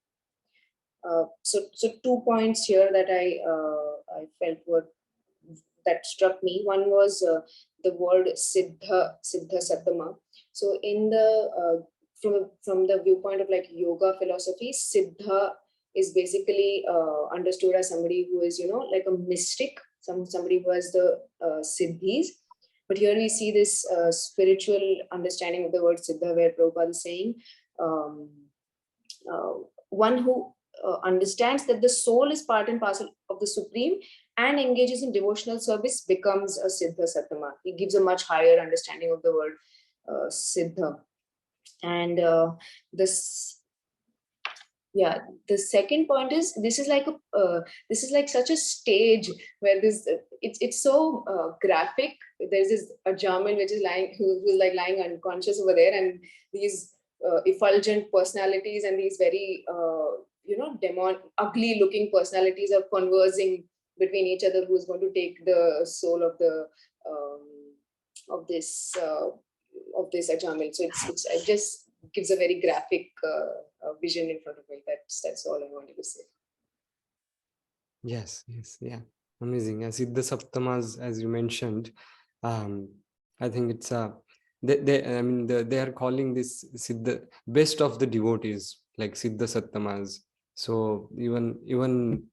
So 2 points here that I felt that struck me. One was the word Siddha Sattama. So in the from the viewpoint of like yoga philosophy, Siddha is basically understood as somebody who is, like a mystic, somebody who has the siddhis. But here we see this spiritual understanding of the word Siddha, where Prabhupada is saying one who understands that the soul is part and parcel of the Supreme and engages in devotional service becomes a Siddha Sattama. He gives a much higher understanding of the word Siddha. And the second point is this is like such a stage where it's so graphic. There's this Ajamil which is who's like lying unconscious over there, and these effulgent personalities and these very ugly looking personalities are conversing between each other, who's going to take the soul of the of this Ajamil. So it just gives a very graphic vision in front of me. That's all I wanted to say. Yes, yeah, amazing. As Siddha Saptamas, as you mentioned, I think it's they are calling this Siddha best of the devotees, like Siddha Saptamas. So even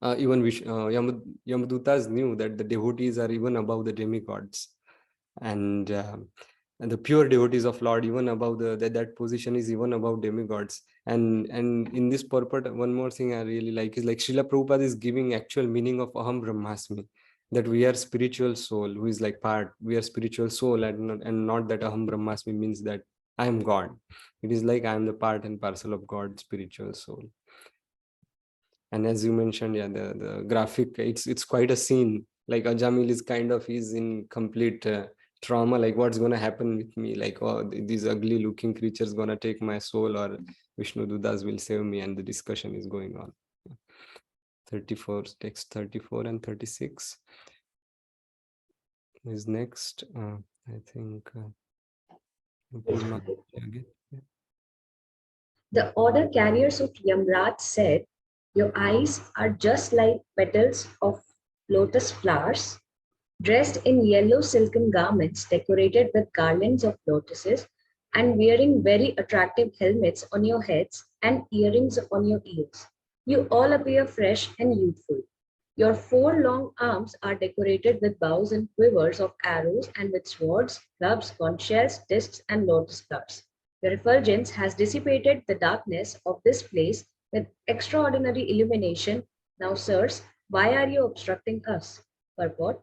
Yamadutas knew that the devotees are even above the demigods, and the pure devotees of Lord, even above that position is even above demigods. And in this purport, one more thing I really like is like Srila Prabhupada is giving actual meaning of Aham Brahmasmi, that we are spiritual soul who is like part, we are spiritual soul, and not that Aham Brahmasmi means that I am God. It is like I am the part and parcel of God's spiritual soul. And as you mentioned, yeah, the graphic, it's quite a scene. Like Ajamil is kind of, he's in complete trauma, like what's going to happen with me, like, oh, these ugly looking creatures going to take my soul, or Vishnu Dudas will save me, and the discussion is going on. 34, text 34 and 36 is next. I think Purna again. Yeah. The order carriers of Yamraj said, "Your eyes are just like petals of lotus flowers, dressed in yellow silken garments decorated with garlands of lotuses, and wearing very attractive helmets on your heads and earrings on your ears. You all appear fresh and youthful. Your 4 long arms are decorated with bows and quivers of arrows and with swords, clubs, conch shells, discs, and lotus flowers. Your effulgence has dissipated the darkness of this place with extraordinary illumination. Now, sirs, why are you obstructing us?" Purport: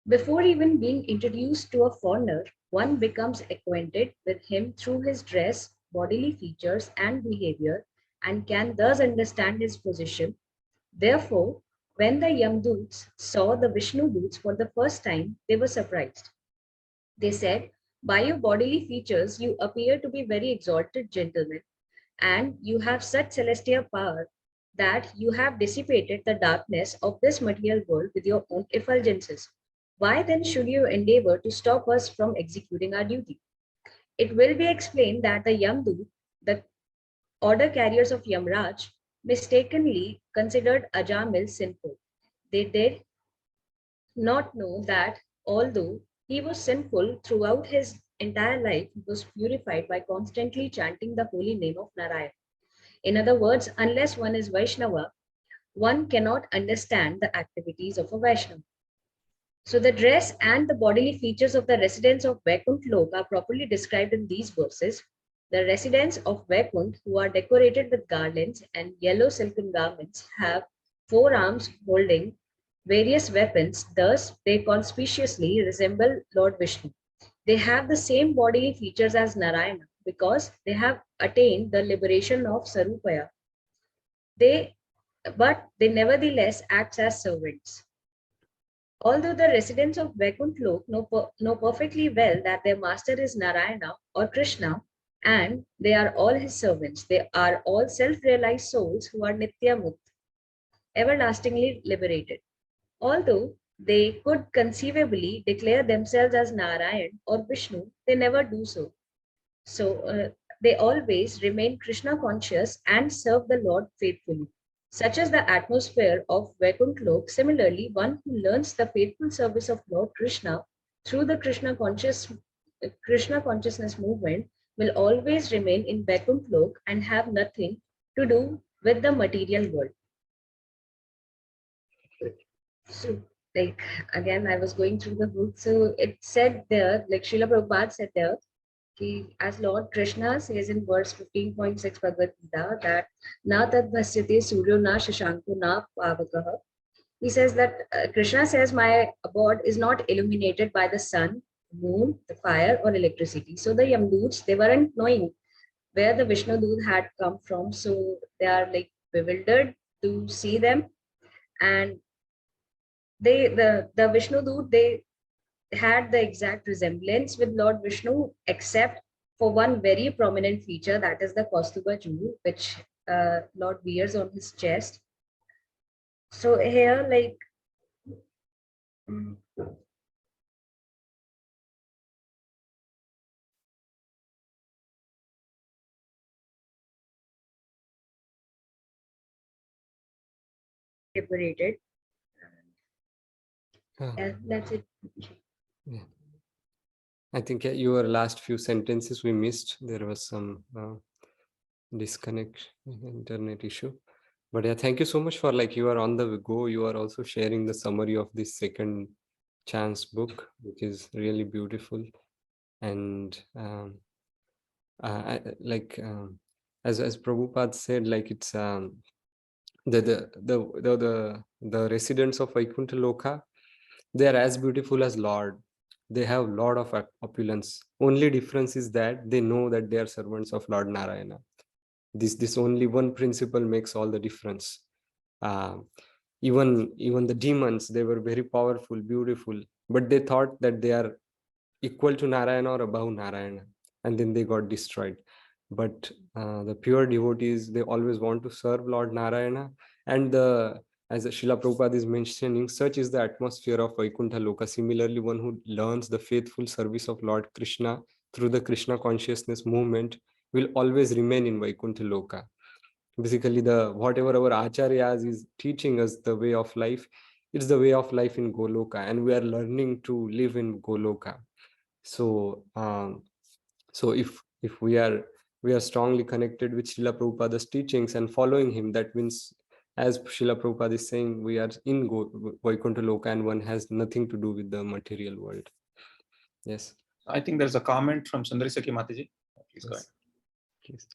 before even being introduced to a foreigner, one becomes acquainted with him through his dress, bodily features, and behavior, and can thus understand his position. Therefore, when the Yamdoots saw the Vishnu Doots for the first time, they were surprised. They said, "By your bodily features, you appear to be very exalted gentlemen, and you have such celestial power that you have dissipated the darkness of this material world with your own effulgences. Why then should you endeavor to stop us from executing our duty?" It will be explained that the Yamdut, the order carriers of Yamraj, mistakenly considered Ajamil sinful. They did not know that although he was sinful throughout his entire life, he was purified by constantly chanting the holy name of Narayan. In other words, unless one is Vaishnava, one cannot understand the activities of a Vaishnava. So the dress and the bodily features of the residents of Vaikunt Lok are properly described in these verses. The residents of Vaikunt, who are decorated with garlands and yellow silken garments, have 4 arms holding various weapons. Thus, they conspicuously resemble Lord Vishnu. They have the same bodily features as Narayana because they have attained the liberation of Sarupaya. But they nevertheless act as servants. Although the residents of Vaikunt Lok know perfectly well that their master is Narayana or Krishna, and they are all his servants, they are all self-realized souls who are Nitya Mukt, everlastingly liberated. Although they could conceivably declare themselves as Narayan or Vishnu, they never do so. So they always remain Krishna conscious and serve the Lord faithfully. Such is the atmosphere of Vaikunt Lok. Similarly, one who learns the faithful service of Lord Krishna through the Krishna consciousness movement will always remain in Vaikunt Lok and have nothing to do with the material world. So, like, again, I was going through the book. So it said there, like Srila Prabhupada said there, as Lord Krishna says in verse 15.6 Bhagavad Gita, that na tad bhasyate suryo na shashanko na pavakaha. He says that Krishna says, my abode is not illuminated by the sun, moon, the fire, or electricity. So the Yamdoots, they weren't knowing where the Vishnu Doot had come from. So they are like bewildered to see them. And the Vishnu Doot, they had the exact resemblance with Lord Vishnu, except for one very prominent feature, that is the Kaustuba jewel, which Lord wears on his chest. So here, like, mm, separated. Ah, That's it. yeah. I think your last few sentences we missed. There was some disconnect, internet issue. But yeah, thank you so much for like you are on the go. You are also sharing the summary of this second chance book, which is really beautiful. And like as Prabhupada said, like it's the residents of Vaikuntha Loka, they are as beautiful as Lord. They have lot of opulence. Only difference is that they know that they are servants of Lord Narayana. This only one principle makes all the difference. uh, even the demons, they were very powerful, beautiful, but they thought that they are equal to Narayana or above Narayana, and then they got destroyed. But the pure devotees, they always want to serve Lord Narayana. And as Srila Prabhupada is mentioning, such is the atmosphere of Vaikuntha Loka. Similarly, one who learns the faithful service of Lord Krishna through the Krishna consciousness movement will always remain in Vaikuntha Loka. Basically, the whatever our acharyas is teaching us the way of life, it's the way of life in Goloka, and we are learning to live in Goloka. So so if we are strongly connected with Srila Prabhupada's teachings and following him, that means, as Srila Prabhupada is saying, we are in Vaikuntha Loka, and one has nothing to do with the material world. Yes. I think there's a comment from Sundari Saki Mataji. Please go ahead. Please.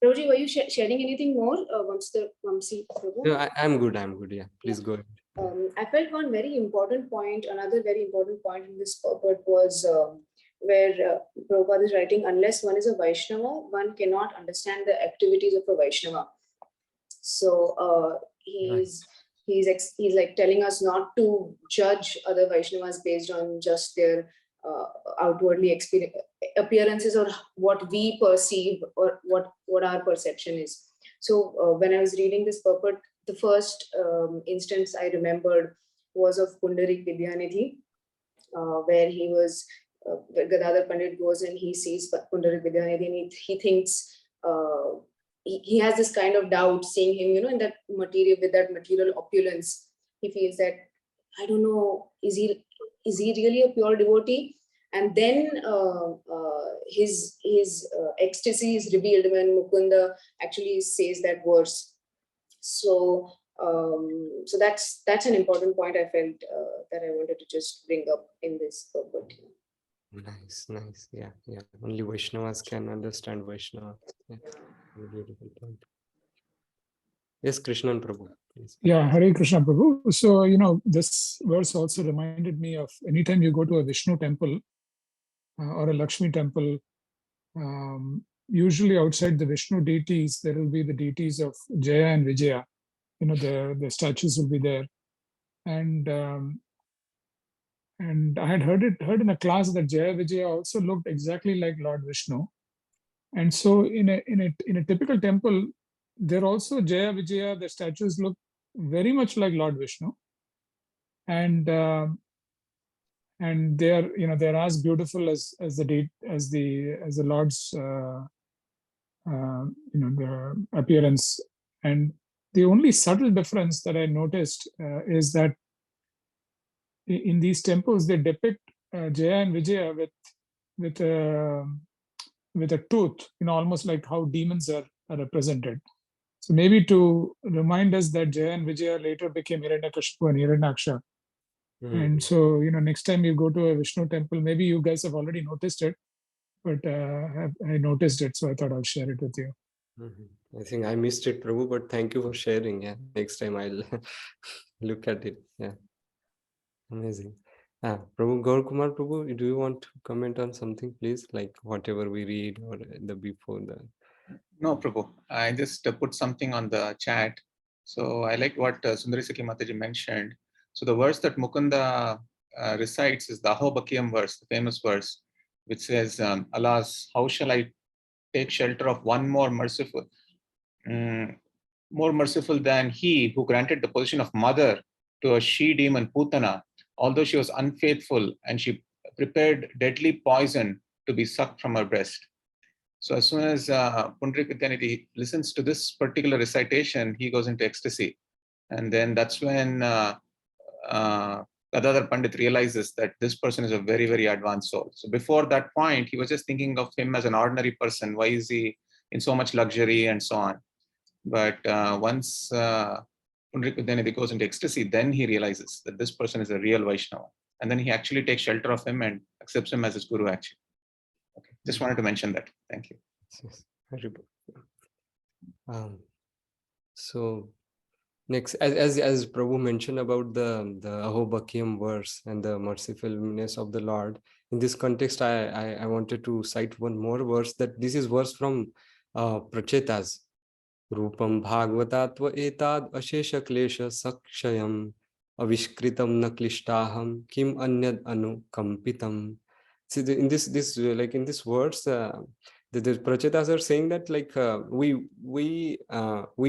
Prabhuji, were you sharing anything more? Vamsi, Prabhu? No, I'm good. Yeah, please go ahead. I felt one very important point, another very important point in this purport was where Prabhupada is writing, unless one is a Vaishnava, one cannot understand the activities of a Vaishnava. So he's like telling us not to judge other Vaishnavas based on just their outwardly appearances or what we perceive or what our perception is. So when I was reading this purport, the first instance I remembered was of Pundarik Vidyanidhi, where he was, Gadadhar Pandit goes and he sees Pundarik Vidyanidhi and he thinks, he has this kind of doubt seeing him, in that material, with that material opulence. He feels that, I don't know, is he really a pure devotee? And then his ecstasy is revealed when Mukunda actually says that verse. So so that's an important point I felt that I wanted to just bring up in this purport. Nice. Yeah. Only Vaishnavas can understand Vaishnava. Yeah. Very beautiful point. Yes, Krishnan Prabhu, please. Yeah, Hare Krishna Prabhu. So, this verse also reminded me of anytime you go to a Vishnu temple or a Lakshmi temple, usually outside the Vishnu deities, there will be the deities of Jaya and Vijaya. The statues will be there. And I had heard in a class that Jaya Vijaya also looked exactly like Lord Vishnu. And so in a typical temple, there also Jaya Vijaya, the statues look very much like Lord Vishnu. And they're as beautiful as the Lord's the appearance. And the only subtle difference that I noticed is that in these temples they depict Jaya and Vijaya with a tooth, almost like how demons are represented. So maybe to remind us that Jaya and Vijaya later became Hiranyakashipu and Hiranyaksha. And so, next time you go to a Vishnu temple, maybe you guys have already noticed it, but I noticed it, so I thought I'll share it with you. I think I missed it, Prabhu, but thank you for sharing. Yeah, next time I'll look at it. Yeah, amazing. Prabhu, Gaur Kumar Prabhu, do you want to comment on something, please? Like whatever we read or the before the. No, Prabhu. I just put something on the chat. So I like what Sundari Saki Mataji mentioned. So the verse that Mukunda recites is the Ahobakiyam verse, the famous verse, which says, alas, how shall I take shelter of one more merciful than he who granted the position of mother to a she-demon Putana, although she was unfaithful and she prepared deadly poison to be sucked from her breast. So as soon as Pundarik Vidyanidhi listens to this particular recitation, he goes into ecstasy. And then that's when Gadadhar Pandit realizes that this person is a very, very advanced soul. So before that point, he was just thinking of him as an ordinary person. Why is he in so much luxury and so on? But once Pundarik Vidyanidhi goes into ecstasy, then he realizes that this person is a real Vaishnava. And then he actually takes shelter of him and accepts him as his guru, actually. Okay, just wanted to mention that. Thank you. Yes, very good. So next, as Prabhu mentioned about the Ahobakyam verse and the mercifulness of the Lord, in this context, I wanted to cite one more verse, that this is verse from Prachetas. Rupam Bhagavatatva etad ashesha klesha sakshayam avishkritam na klishtaham kim anyad anu kampitam. See, in this like in this words, the Prachetas are saying that like we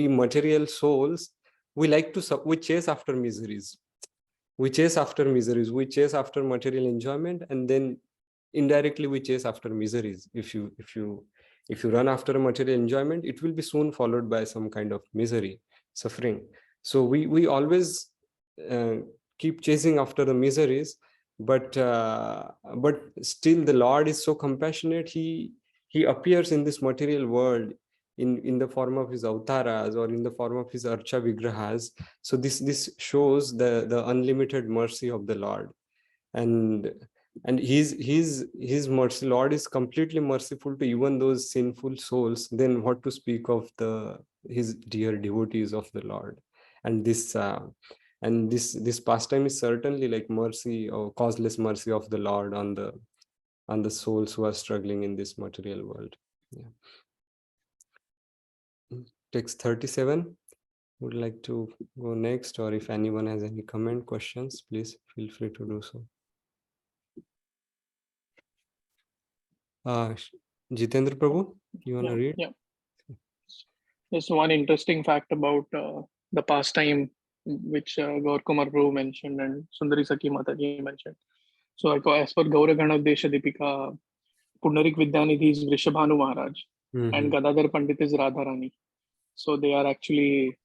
material souls, we like to we chase after miseries. We chase after miseries. We chase after material enjoyment, and then indirectly we chase after miseries. If you run after a material enjoyment, it will be soon followed by some kind of misery, suffering. So we always keep chasing after the miseries, but still the Lord is so compassionate. He appears in this material world in the form of his avtaras or in the form of his archa vigrahas. So this shows the unlimited mercy of the Lord, and his mercy, Lord is completely merciful to even those sinful souls. Then what to speak of his dear devotees of the Lord? And this pastime is certainly like mercy or causeless mercy of the Lord on the souls who are struggling in this material world. Yeah. Text 37. Would like to go next, or if anyone has any comment, questions, please feel free to do so. Jitendra Prabhu, you want to read? Yeah. There's one interesting fact about the pastime which Gaur Kumar Prabhu mentioned and Sundari Sakhi Mataji mentioned. So as per Gaura Ganadesha Deepika, Pundarik Vidyanidhi is Vrishabhanu Maharaj and Gadadhar Pandit is Radharani. So they are actually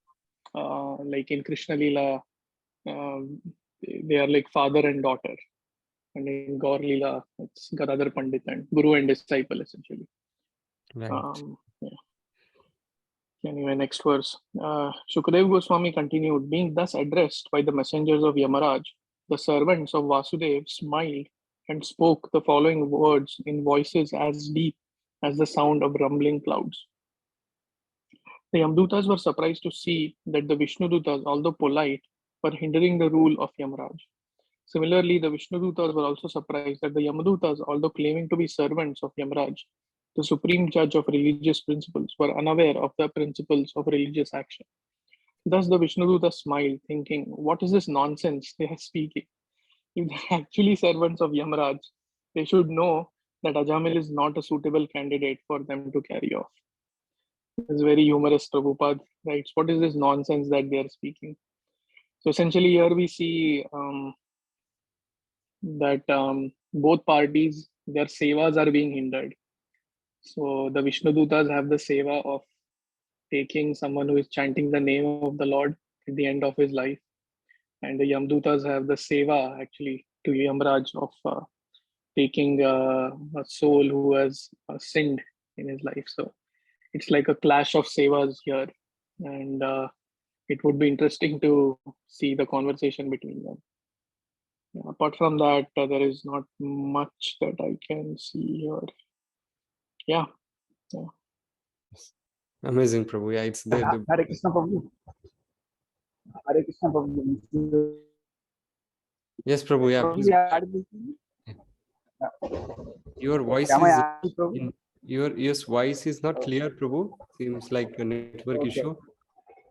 like in Krishna Leela, they are like father and daughter. And in Gaur Leela, it's Gadadhar Pandit and Guru and disciple essentially. Right. Yeah. Anyway, next verse. Shukadev Goswami continued, being thus addressed by the messengers of Yamaraj, the servants of Vasudev smiled and spoke the following words in voices as deep as the sound of rumbling clouds. The Yamdutas were surprised to see that the Vishnudutas, although polite, were hindering the rule of Yamaraj. Similarly, the Vishnudutas were also surprised that the Yamadutas, although claiming to be servants of Yamaraj, the supreme judge of religious principles, were unaware of the principles of religious action. Thus the Vishnudutas smiled, thinking, what is this nonsense they are speaking? If they are actually servants of Yamaraj, they should know that Ajamil is not a suitable candidate for them to carry off. It's very humorous. Prabhupada writes, what is this nonsense that they are speaking? So essentially here we see that both parties, their sevas are being hindered. So the Vishnudutas have the seva of taking someone who is chanting the name of the Lord at the end of his life. And the Yamdutas have the seva actually to Yamraj of taking a soul who has sinned in his life. So it's like a clash of sevas here. And it would be interesting to see the conversation between them. Apart from that, there is not much that I can see here. Yeah. Amazing, Prabhu. Yeah, it's there. Hare Krishna Prabhu. Hare Krishna Prabhu. Yes, Prabhu. Yeah, please. Your voice is voice is not clear, Prabhu. Seems like a network issue.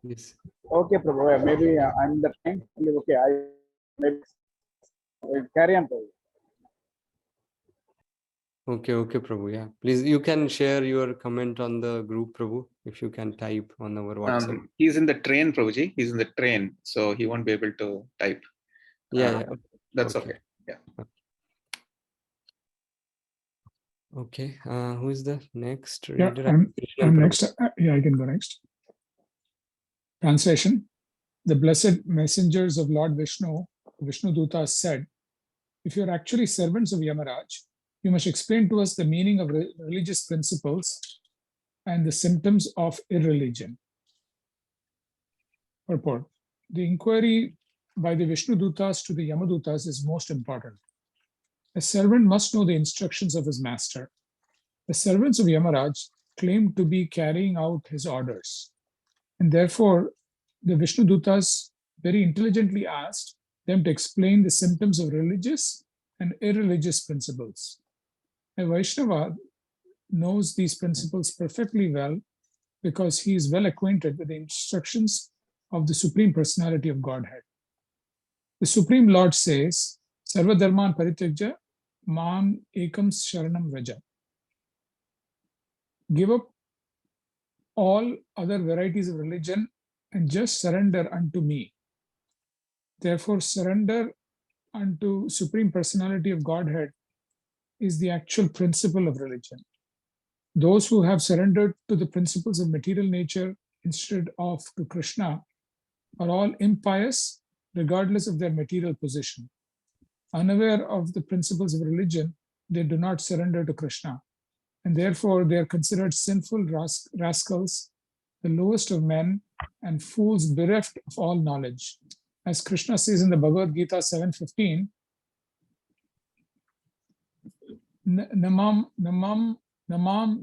Yes. Okay, Prabhu. Maybe I'm the time. Okay, I maybe carry on, Prabhu. Okay, okay, Prabhu. Yeah, please, you can share your comment on the group, Prabhu, if you can type on our WhatsApp. He's in the train, Prabhuji. He's in the train, so he won't be able to type. Yeah, yeah. That's Okay. okay. Yeah. Okay. Who is the next Yeah, reader? I'm Krishnan Prabhu. next. Yeah, I can go next. Translation. The blessed messengers of Lord Vishnu, Vishnu Dutas said, if you're actually servants of Yamaraj, you must explain to us the meaning of religious principles and the symptoms of irreligion. Purport. The inquiry by the Vishnu Dutas to the Yamadutas is most important. A servant must know the instructions of his master. The servants of Yamaraj claim to be carrying out his orders, and therefore the Vishnu Dutas very intelligently asked them to explain the symptoms of religious and irreligious principles. A Vaishnava knows these principles perfectly well because he is well acquainted with the instructions of the Supreme Personality of Godhead. The Supreme Lord says, Sarva Dharman Parityajya Mam Ekam Sharanam Vraja. Give up all other varieties of religion and just surrender unto me. Therefore, surrender unto Supreme Personality of Godhead is the actual principle of religion. Those who have surrendered to the principles of material nature instead of to Krishna are all impious, regardless of their material position. Unaware of the principles of religion, they do not surrender to Krishna, and therefore they are considered sinful rascals, the lowest of men, and fools bereft of all knowledge. As Krishna says in the Bhagavad Gita 7:15, namam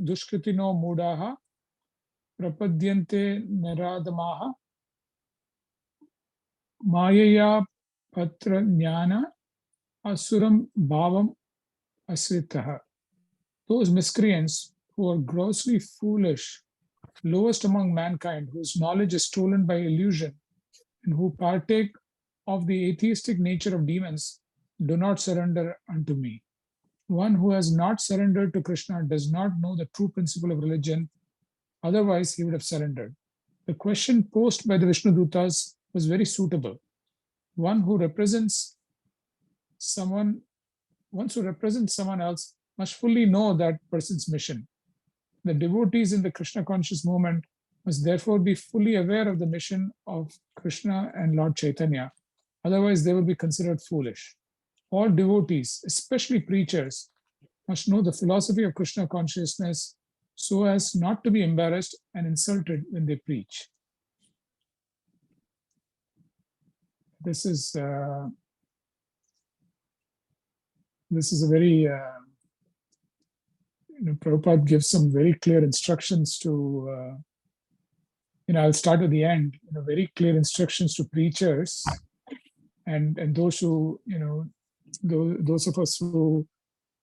dushkritino mudaha prapadyante naradamaha mayaya patra jnana asuram bhavam asritaha. Those miscreants who are grossly foolish, lowest among mankind, whose knowledge is stolen by illusion, and who partake of the atheistic nature of demons, do not surrender unto me. One who has not surrendered to Krishna does not know the true principle of religion, otherwise he would have surrendered. The question posed by the Vishnu Dutas was very suitable. One who represents someone else must fully know that person's mission. The devotees in the Krishna conscious movement must therefore be fully aware of the mission of Krishna and Lord Chaitanya. Otherwise, they will be considered foolish. All devotees, especially preachers, must know the philosophy of Krishna consciousness so as not to be embarrassed and insulted when they preach. This is a very Prabhupada gives some very clear instructions to, I'll start at the end, very clear instructions to preachers and those who, those of us who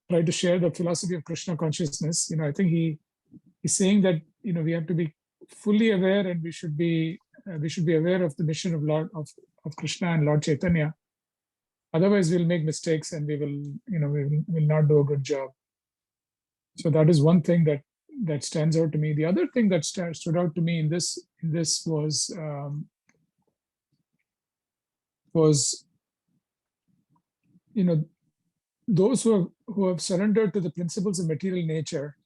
try to share the philosophy of Krishna consciousness. I think he's saying that, we have to be fully aware and we should be aware of the mission of Krishna and Lord Chaitanya. Otherwise, we'll make mistakes and we will not do a good job. So that is one thing that stands out to me. The other thing that stood out to me in this was those who have surrendered to the principles of material nature,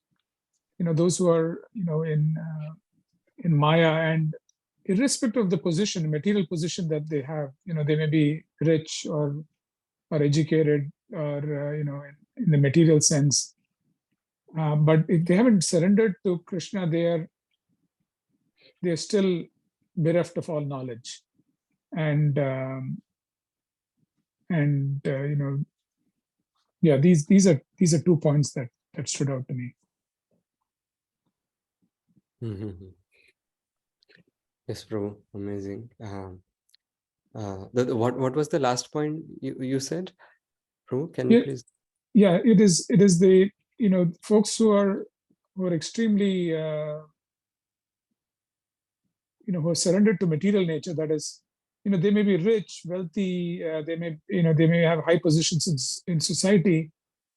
those who are in Maya, and irrespective of the position, material position that they have, they may be rich or educated or in the material sense. But if they haven't surrendered to Krishna, they're still bereft of all knowledge, and these are 2 points that stood out to me. Yes, Prabhu, amazing. What was the last point you said, Prabhu? Can you please? Yeah, it is the folks who are extremely who are surrendered to material nature. That is, they may be rich, wealthy, they may have high positions in society,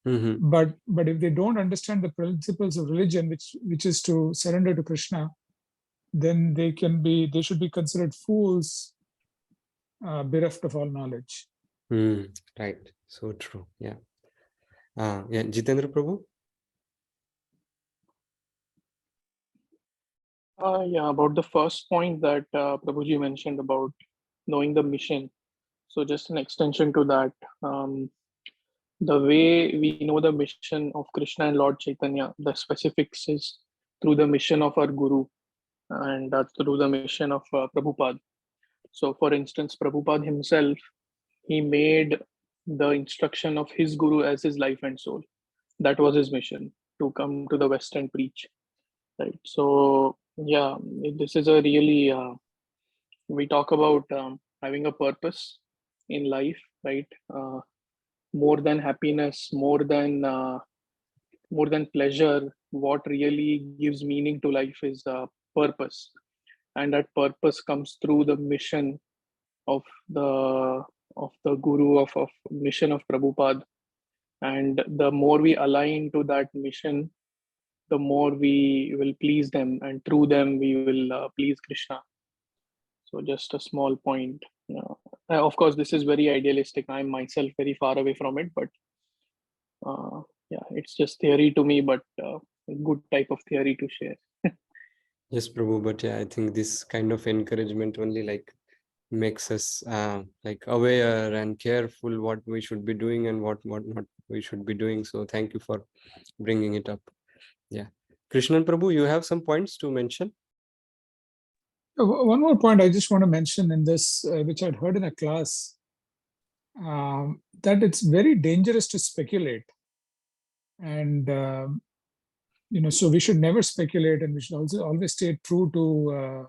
But if they don't understand the principles of religion, which is to surrender to Krishna, then they should be considered fools, bereft of all knowledge. Right. So true. Yeah. Yeah. Jitendra Prabhu. Yeah, about the first point that Prabhuji mentioned about knowing the mission. So just an extension to that, the way we know the mission of Krishna and Lord Chaitanya, the specifics is through the mission of our Guru and through the mission of Prabhupada. So for instance, Prabhupada himself, he made the instruction of his Guru as his life and soul. That was his mission, to come to the West and preach. Right. So yeah, this is a really we talk about having a purpose in life, right? More than happiness, more than pleasure. What really gives meaning to life is purpose, and that purpose comes through the mission of the Guru, of mission of Prabhupada. And the more we align to that mission, the more we will please them, and through them we will please Krishna. So just a small point. Of course, this is very idealistic. I'm myself very far away from it, but yeah, it's just theory to me, but a good type of theory to share. Yes, Prabhu. But yeah, I think this kind of encouragement only like makes us like aware and careful what we should be doing and what not we should be doing. So thank you for bringing it up. Yeah. Krishnan Prabhu, you have some points to mention? One more point I just want to mention in this, which I'd heard in a class, that it's very dangerous to speculate. And, so we should never speculate, and we should also always stay true to,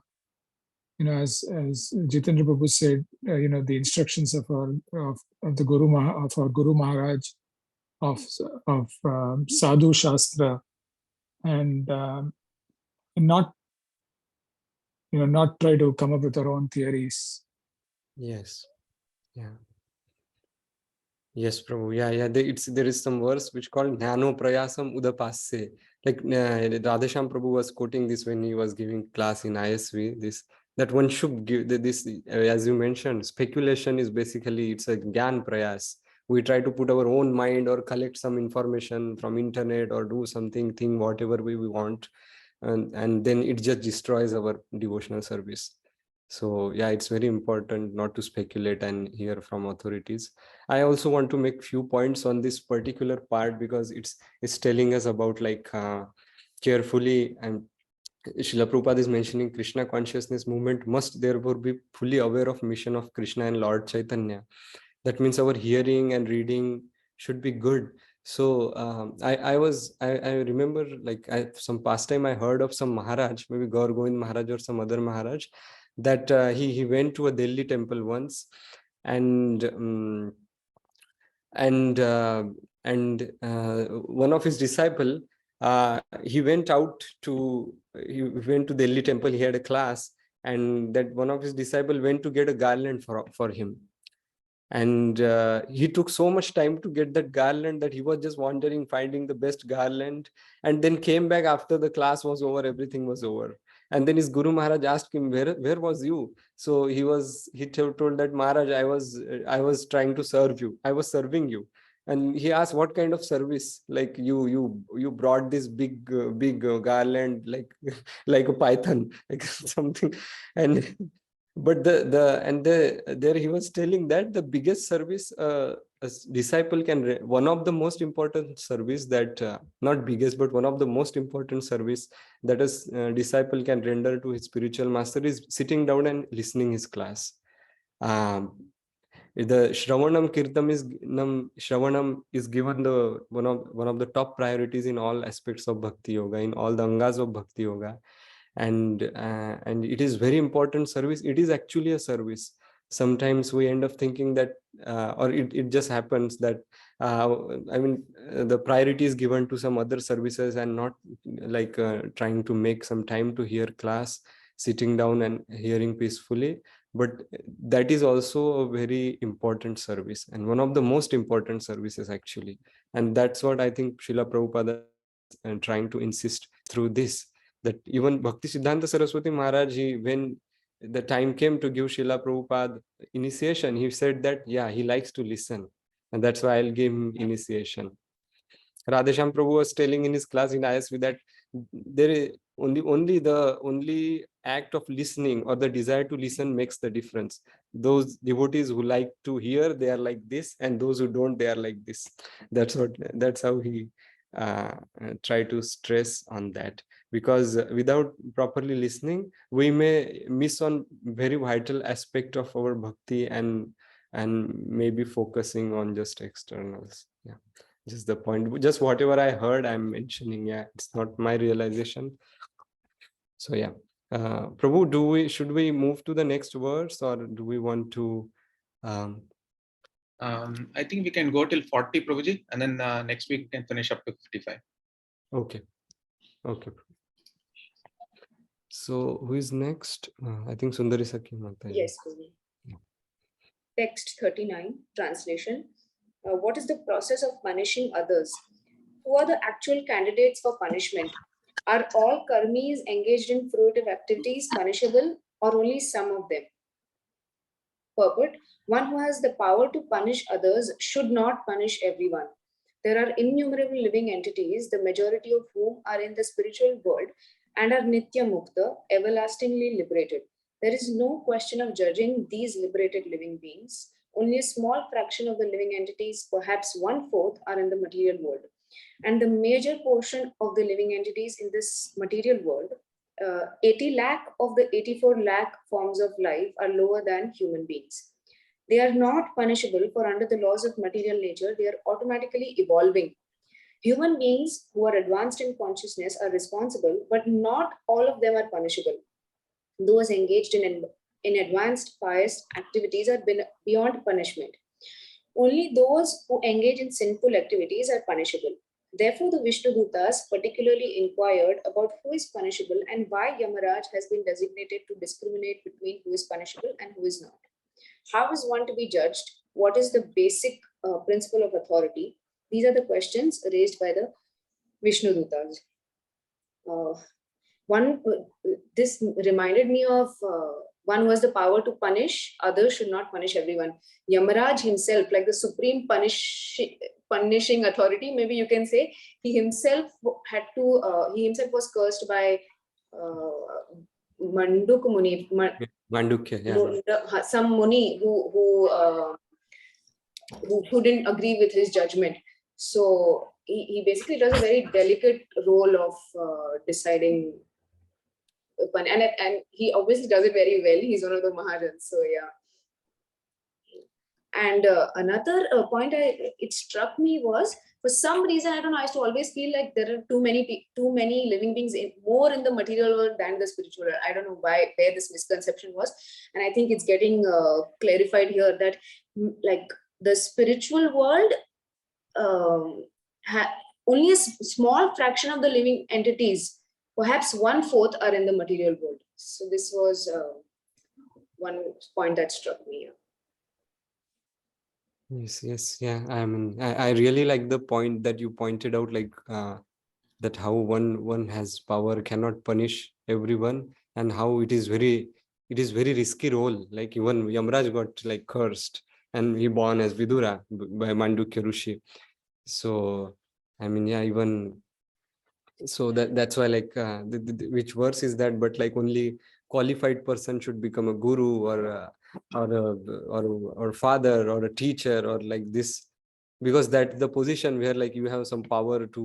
as Jitendra Prabhu said, the instructions of the Guru, of our Guru Maharaj, of Sadhu Shastra, and not try to come up with our own theories. Yes. Yeah. Yes, Prabhu. Yeah. There is some verse which called Jnano Prayasam Udapasya. Like Radhesham Prabhu was quoting this when he was giving class in ISV. That one should give this, as you mentioned, speculation is basically it's a Gyan Prayas. We try to put our own mind or collect some information from internet or do something, think whatever we want, and then it just destroys our devotional service. So yeah, it's very important not to speculate and hear from authorities. I also want to make few points on this particular part because it's telling us about like carefully, and Srila Prabhupada is mentioning Krishna consciousness movement must therefore be fully aware of mission of Krishna and Lord Chaitanya. That means our hearing and reading should be good. So I remember like some past time I heard of some Maharaj, maybe Gaur Govind Maharaj or some other Maharaj, that he went to a Delhi temple once, and one of his disciple, he went to Delhi temple. He had a class, and that one of his disciple went to get a garland for him. And he took so much time to get that garland that he was just wandering, finding the best garland, and then came back after the class was over, everything was over. And then his Guru Maharaj asked him, where was you? So he told that, Maharaj, I was trying to serve you. I was serving you. And he asked, what kind of service? Like you brought this big garland, like like a python, like something. And but there he was telling that the biggest service a disciple can one of the most important service that not biggest but one of the most important service that a disciple can render to his spiritual master is sitting down and listening his class. The Shravanam is given the one of the top priorities in all aspects of Bhakti Yoga, in all the angas of Bhakti Yoga. And it is very important service. It is actually a service. Sometimes we end up thinking that or it just happens that the priority is given to some other services and not like trying to make some time to hear class, sitting down and hearing peacefully. but that is also a very important service and one of the most important services actually. And that's what I think Srila Prabhupada is trying to insist through this, that even Bhakti Siddhanta Saraswati Maharaj, when the time came to give Srila Prabhupada initiation, he said that, yeah, he likes to listen. And that's why I'll give him initiation. Radhesham Prabhu was telling in his class in ISV that there is only act of listening or the desire to listen makes the difference. Those devotees who like to hear, they are like this, and those who don't, they are like this. That's how he try to stress on that, because without properly listening, we may miss on very vital aspect of our bhakti and maybe focusing on just externals. Yeah, just the point, just whatever I heard I'm mentioning. Yeah, it's not my realization. So yeah, Prabhu, should we move to the next verse, or do we want to I think we can go till 40, Prabhuji, and then next week we can finish up to 55. okay. So who is next? I think Sundari Sakhi Mataji. Yes, Prabhu. Text 39, translation. What is the process of punishing others? Who are the actual candidates for punishment? Are all karmis engaged in fruitive activities punishable, or only some of them? Purport: one who has the power to punish others should not punish everyone. There are innumerable living entities, the majority of whom are in the spiritual world and are Nitya Mukta, everlastingly liberated. There is no question of judging these liberated living beings. Only a small fraction of the living entities, perhaps 1/4, are in the material world. And the major portion of the living entities in this material world, 80 lakh of the 84 lakh forms of life, are lower than human beings. They are not punishable, for under the laws of material nature, they are automatically evolving. Human beings who are advanced in consciousness are responsible, but not all of them are punishable. Those engaged in advanced pious activities are beyond punishment. Only those who engage in sinful activities are punishable. Therefore, the Vishnudutas particularly inquired about who is punishable and why Yamaraj has been designated to discriminate between who is punishable and who is not. How is one to be judged? What is the basic principle of authority? These are the questions raised by the Vishnudutas. This reminded me of one who has the power to punish, others should not punish everyone. Yamaraj himself, like the supreme punishing authority, maybe you can say, he himself was cursed by Manduk Muni. Mandukya, yeah. Some Muni who didn't agree with his judgment. So he basically does a very delicate role of deciding. And he obviously does it very well. He's one of the Mahajans. So yeah. And another point it struck me was, for some reason, I don't know, I used to always feel like there are too many living beings more in the material world than the spiritual world. I don't know where this misconception was. And I think it's getting clarified here that like the spiritual world, only a small fraction of the living entities, perhaps 1/4, are in the material world. So this was one point that struck me. Yes, yeah. I mean, I really like the point that you pointed out, like that how one has power cannot punish everyone, and how it is very risky role. Like even Yamraj got like cursed, and he born as Vidura by Mandukya Rishi. So I mean, yeah, even so that's why, like which verse is that? But like only qualified person should become a guru or father or a teacher or like this, because that the position where like you have some power to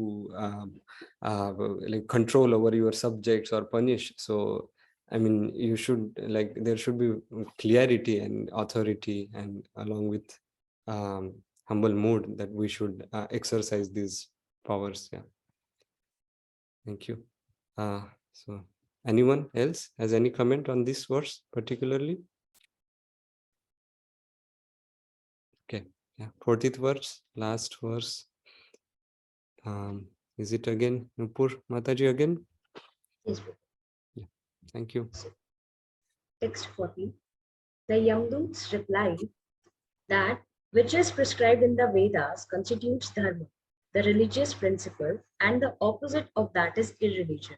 like control over your subjects or punish. So I mean, you should, like, there should be clarity and authority, and along with humble mood, that we should exercise these powers. Yeah. Thank you. So anyone else has any comment on this verse particularly? Okay, yeah, 40th verse, last verse. Is it again Nupur Mataji again? Yes. Yeah, thank you. Text 40. The Yamduts replied that which is prescribed in the Vedas constitutes dharma, the religious principle, and the opposite of that is irreligion.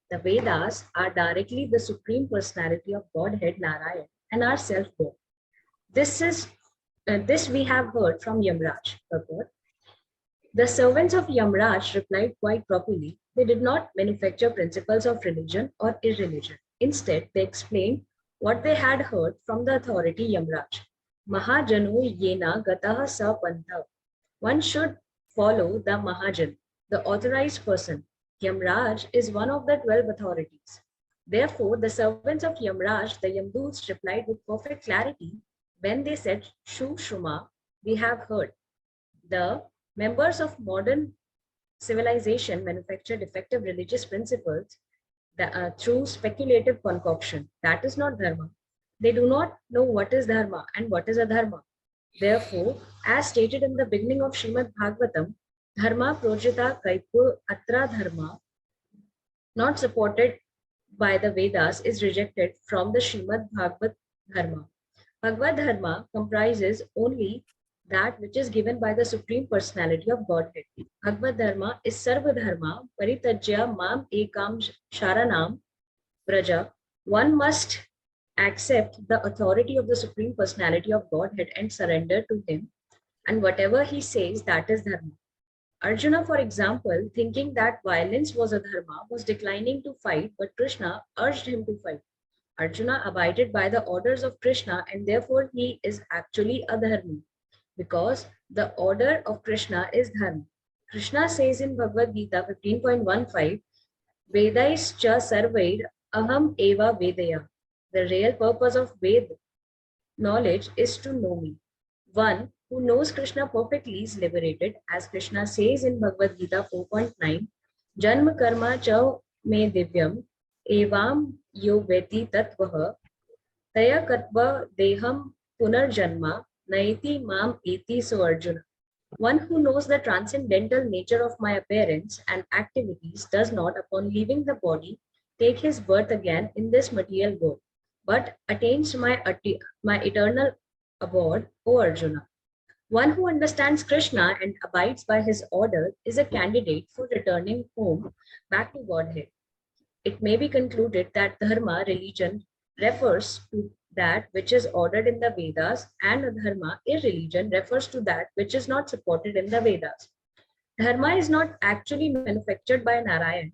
The Vedas are directly the Supreme Personality of Godhead Narayan and are self-born. This we have heard from Yamraj. Purport. The servants of Yamraj replied quite properly. They did not manufacture principles of religion or irreligion. Instead, they explained what they had heard from the authority Yamraj. Mahajano yena gataha sa pantha. One should follow the Mahajan, the authorized person. Yamraj is one of the 12 authorities. Therefore, the servants of Yamraj, the Yamduts, replied with perfect clarity when they said, Shu Shuma, we have heard. The members of modern civilization manufacture defective religious principles through speculative concoction. That is not dharma. They do not know what is dharma and what is adharma. Therefore, as stated in the beginning of Srimad Bhagavatam, dharma projita kaipu atra dharma, not supported by the Vedas, is rejected from the Srimad Bhagavat Dharma. Bhagavad Dharma comprises only that which is given by the Supreme Personality of Godhead. Bhagavad Dharma is Sarva Dharma, Paritajya Mam Ekam Sharanam Braja. One must accept the authority of the Supreme Personality of Godhead and surrender to him, and whatever he says, that is Dharma. Arjuna, for example, thinking that violence was a dharma, was declining to fight, but Krishna urged him to fight. Arjuna abided by the orders of Krishna, and therefore he is actually a dharmi, because the order of Krishna is dharma. Krishna says in Bhagavad Gita 15.15, Vedaischa sarvair aham eva vedaya. The real purpose of Ved knowledge is to know me. One who knows Krishna perfectly is liberated, as Krishna says in Bhagavad Gita 4.9, Janma karma cha me divyam evam yo veti tatvaha taya katva deham punarjanma naiti mam eti so Arjuna. One who knows the transcendental nature of my appearance and activities does not, upon leaving the body, take his birth again in this material world, but attains my eternal abode, O Arjuna. One who understands Krishna and abides by his order is a candidate for returning home back to Godhead. It may be concluded that dharma, religion, refers to that which is ordered in the Vedas, and adharma, irreligion, refers to that which is not supported in the Vedas. Dharma is not actually manufactured by Narayan.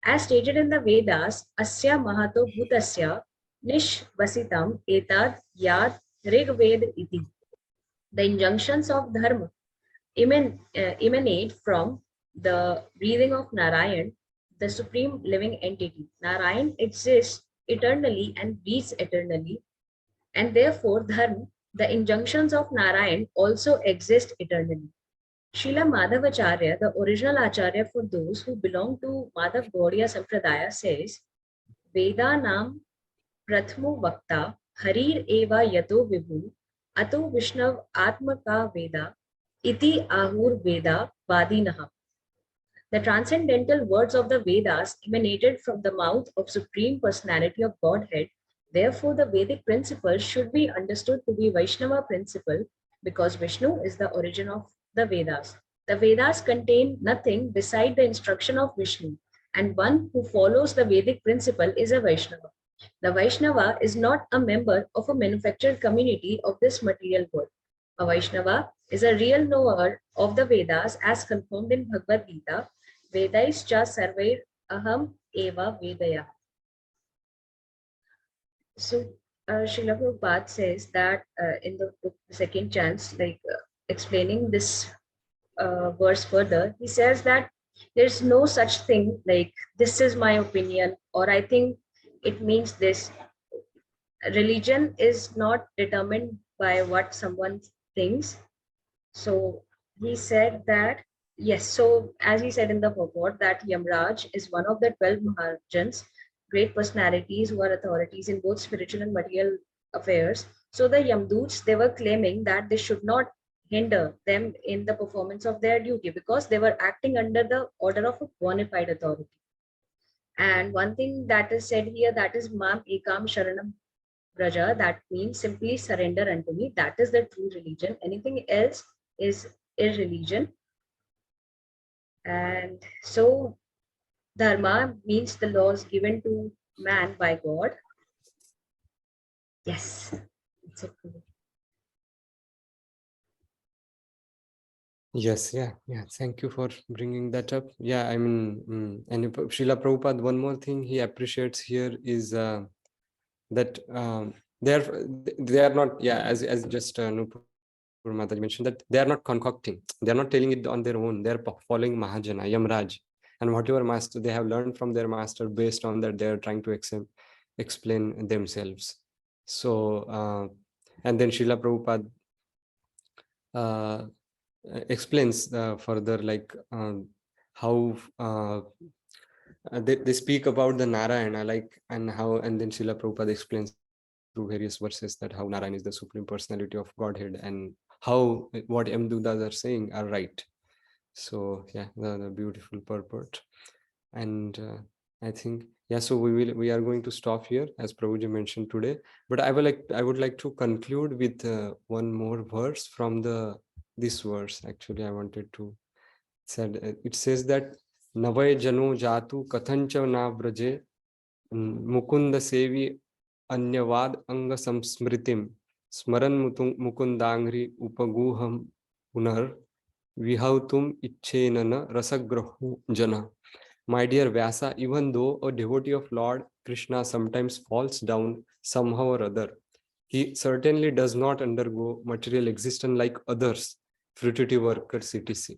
As stated in the Vedas, asya mahato bhutasya nishvasitam etad yad rigved iti. The injunctions of dharma emanate from the breathing of Narayan, the supreme living entity. Narayan exists eternally and breathes eternally, and therefore dharma, the injunctions of Narayan, also exist eternally. Srila Madhavacharya, the original Acharya for those who belong to Madhav Gaudiya Sampradaya, says, Vedanam prathmo vakta harir eva yato vibhu ato vishnav atmaka veda iti ahur veda vadinaha. The transcendental words of the Vedas emanated from the mouth of Supreme Personality of Godhead. Therefore, the Vedic principle should be understood to be Vaishnava principle, because Vishnu is the origin of the Vedas. The Vedas contain nothing beside the instruction of Vishnu, and one who follows the Vedic principle is a Vaishnava. The Vaishnava is not a member of a manufactured community of this material world. A Vaishnava is a real knower of the Vedas, as confirmed in Bhagavad Gita, Vedaischa sarvair aham eva vedaya. So, Srila Prabhupada says that in the book, Second Chance, explaining this verse further, he says that there's no such thing like this is my opinion, or I think it means this. Religion is not determined by what someone thinks. So he said that, yes, so as he said in the purport, that Yamraj is one of the 12 Mahajans, great personalities who are authorities in both spiritual and material affairs. So the Yamduts, they were claiming that they should not hinder them in the performance of their duty, because they were acting under the order of a bona fide authority. And one thing that is said here, that is Mam Ekam Sharanam Braja, that means simply surrender unto me. That is the true religion. Anything else is irreligion. And so dharma means the laws given to man by God. Yes. That's it. Yes, yeah. Thank you for bringing that up. Yeah, I mean, and Srila Prabhupada, one more thing he appreciates here is that they are not, yeah, as just Nupur Mataji mentioned, that they are not concocting. They are not telling it on their own. They are following Mahajana, Yamraj, and whatever master they have learned from their master, based on that, they are trying to explain themselves. So, and then Srila Prabhupada explains further, like how they speak about the Narayana, like, and how, and then Srila Prabhupada explains through various verses that how Narayana is the supreme personality of Godhead, and how what Dudas are saying are right. So yeah, the beautiful purport. And I think, yeah, so we are going to stop here, as Prabhuji mentioned today, but I would like to conclude with one more verse from this verse. Actually, I wanted to said, it says that Navay Jano Jatu Kathancha Na Braje Mukunda Sevi Anyavad Anga Samsmritim Smaran Mukundangri Upaguham Punar Vihautum Icchenana Rasagrahu Jana. My dear Vyasa, even though a devotee of Lord Krishna sometimes falls down somehow or other, he certainly does not undergo material existence like others, fruitive workers, etc.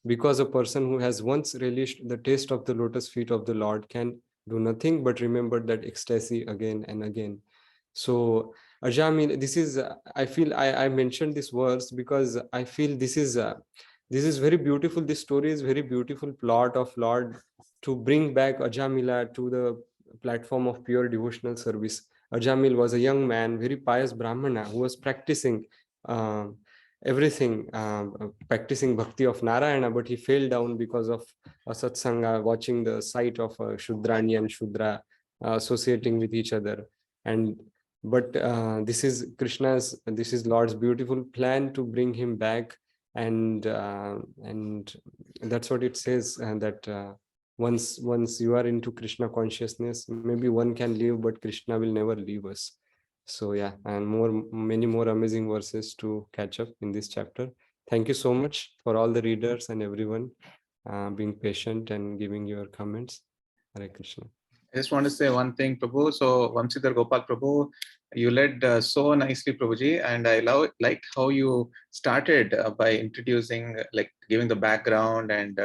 Because a person who has once relished the taste of the lotus feet of the Lord can do nothing but remember that ecstasy again and again. So, Ajami, this is, I feel I mentioned this verse because I feel this is very beautiful. This story is very beautiful plot of Lord to bring back Ajamila to the platform of pure devotional service. Ajamil was a young man, very pious Brahmana, who was practicing everything, practicing bhakti of Narayana, but he fell down because of a satsanga, watching the sight of Shudrani and Shudra associating with each other. And but this is Lord's beautiful plan to bring him back, and that's what it says, that once you are into Krishna consciousness, maybe one can leave, but Krishna will never leave us. So yeah, and many more amazing verses to catch up in this chapter. Thank you so much for all the readers and everyone being patient and giving your comments. Hare Krishna. I just want to say one thing, Prabhu. So, Vamsidhar Gopal Prabhu, you led so nicely, Prabhuji, and I liked how you started by introducing, like giving the background and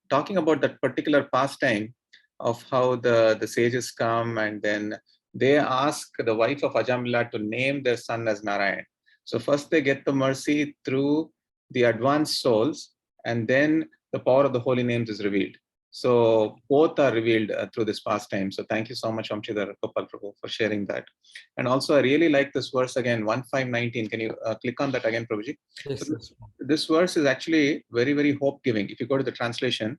talking about that particular pastime of how the sages come and then they ask the wife of Ajamila to name their son as Narayan. So first they get the mercy through the advanced souls, and then the power of the holy names is revealed. So both are revealed through this pastime. So thank you so much, Vamsidhar Gopal Prabhu, for sharing that. And also, I really like this verse again, 1519. Can you click on that again, Prabhuji? Yes, So this verse is actually very, very hope-giving. If you go to the translation,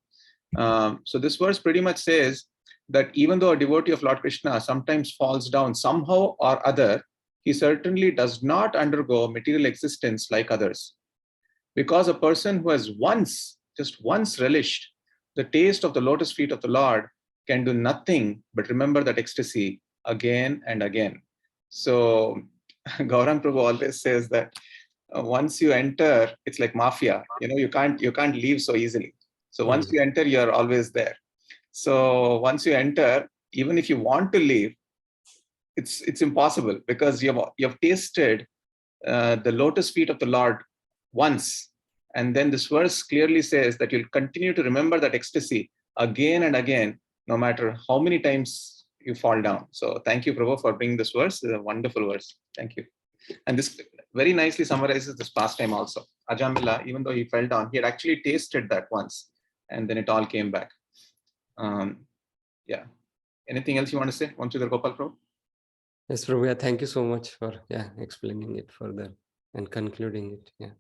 so this verse pretty much says that even though a devotee of Lord Krishna sometimes falls down somehow or other, he certainly does not undergo material existence like others. Because a person who has just once relished the taste of the lotus feet of the Lord can do nothing but remember that ecstasy again and again. So Gaurang Prabhu always says that once you enter, it's like mafia. You can't leave so easily. So once you enter, you're always there. So once you enter, even if you want to leave, it's impossible, because you have tasted the lotus feet of the Lord once. And then this verse clearly says that you'll continue to remember that ecstasy again and again, no matter how many times you fall down. So thank you, Prabhu, for bringing this verse. It's a wonderful verse. Thank you. And this very nicely summarizes this pastime also. Ajamila, even though he fell down, he had actually tasted that once, and then it all came back. Yeah. Anything else you want to say, Vamsidhar Gopal Prabhu? Yes, Prabhu. Yeah, thank you so much for explaining it further and concluding it. Yeah.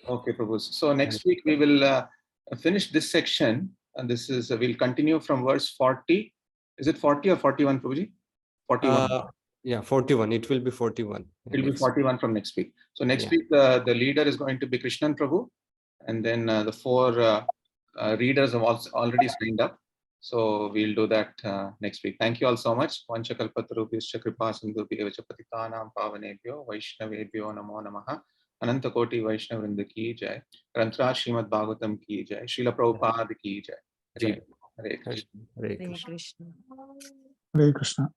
Okay, Prabhu. So next week we will finish this section, and this is we'll continue from verse 40. Is it 40 or 41, Prabhuji? 41. Yeah, 41. It will be 41. It will be next week. 41 from next week. So next Yeah. week, the leader is going to be Krishnan Prabhu. And then the 4 readers have also already signed up. So we'll do that next week. Thank you all so much. Vanchakalpatarubhyascha kripa sindhubhyevacha patitanam pavanebhyo vaishnavebhyo namo namaha. Ananta Koti Vaishnav Vrinda ki jai. Granthra Srimad Bhagavatam ki jai. Srila Prabhupada ki jai. Jai. Hare Krishna. Hare Hare Krishna. Krishna. Hare Krishna.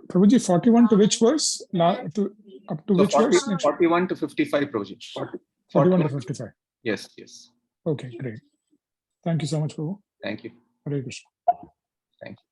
Prabhuji, 41 to which verse? Up to So which 40, verse? Next? 41 to 55, Prabhuji. 41 to 55. Yes, yes. Okay, great. Thank you so much, Prabhu. Thank you. Hare Krishna. Thank you.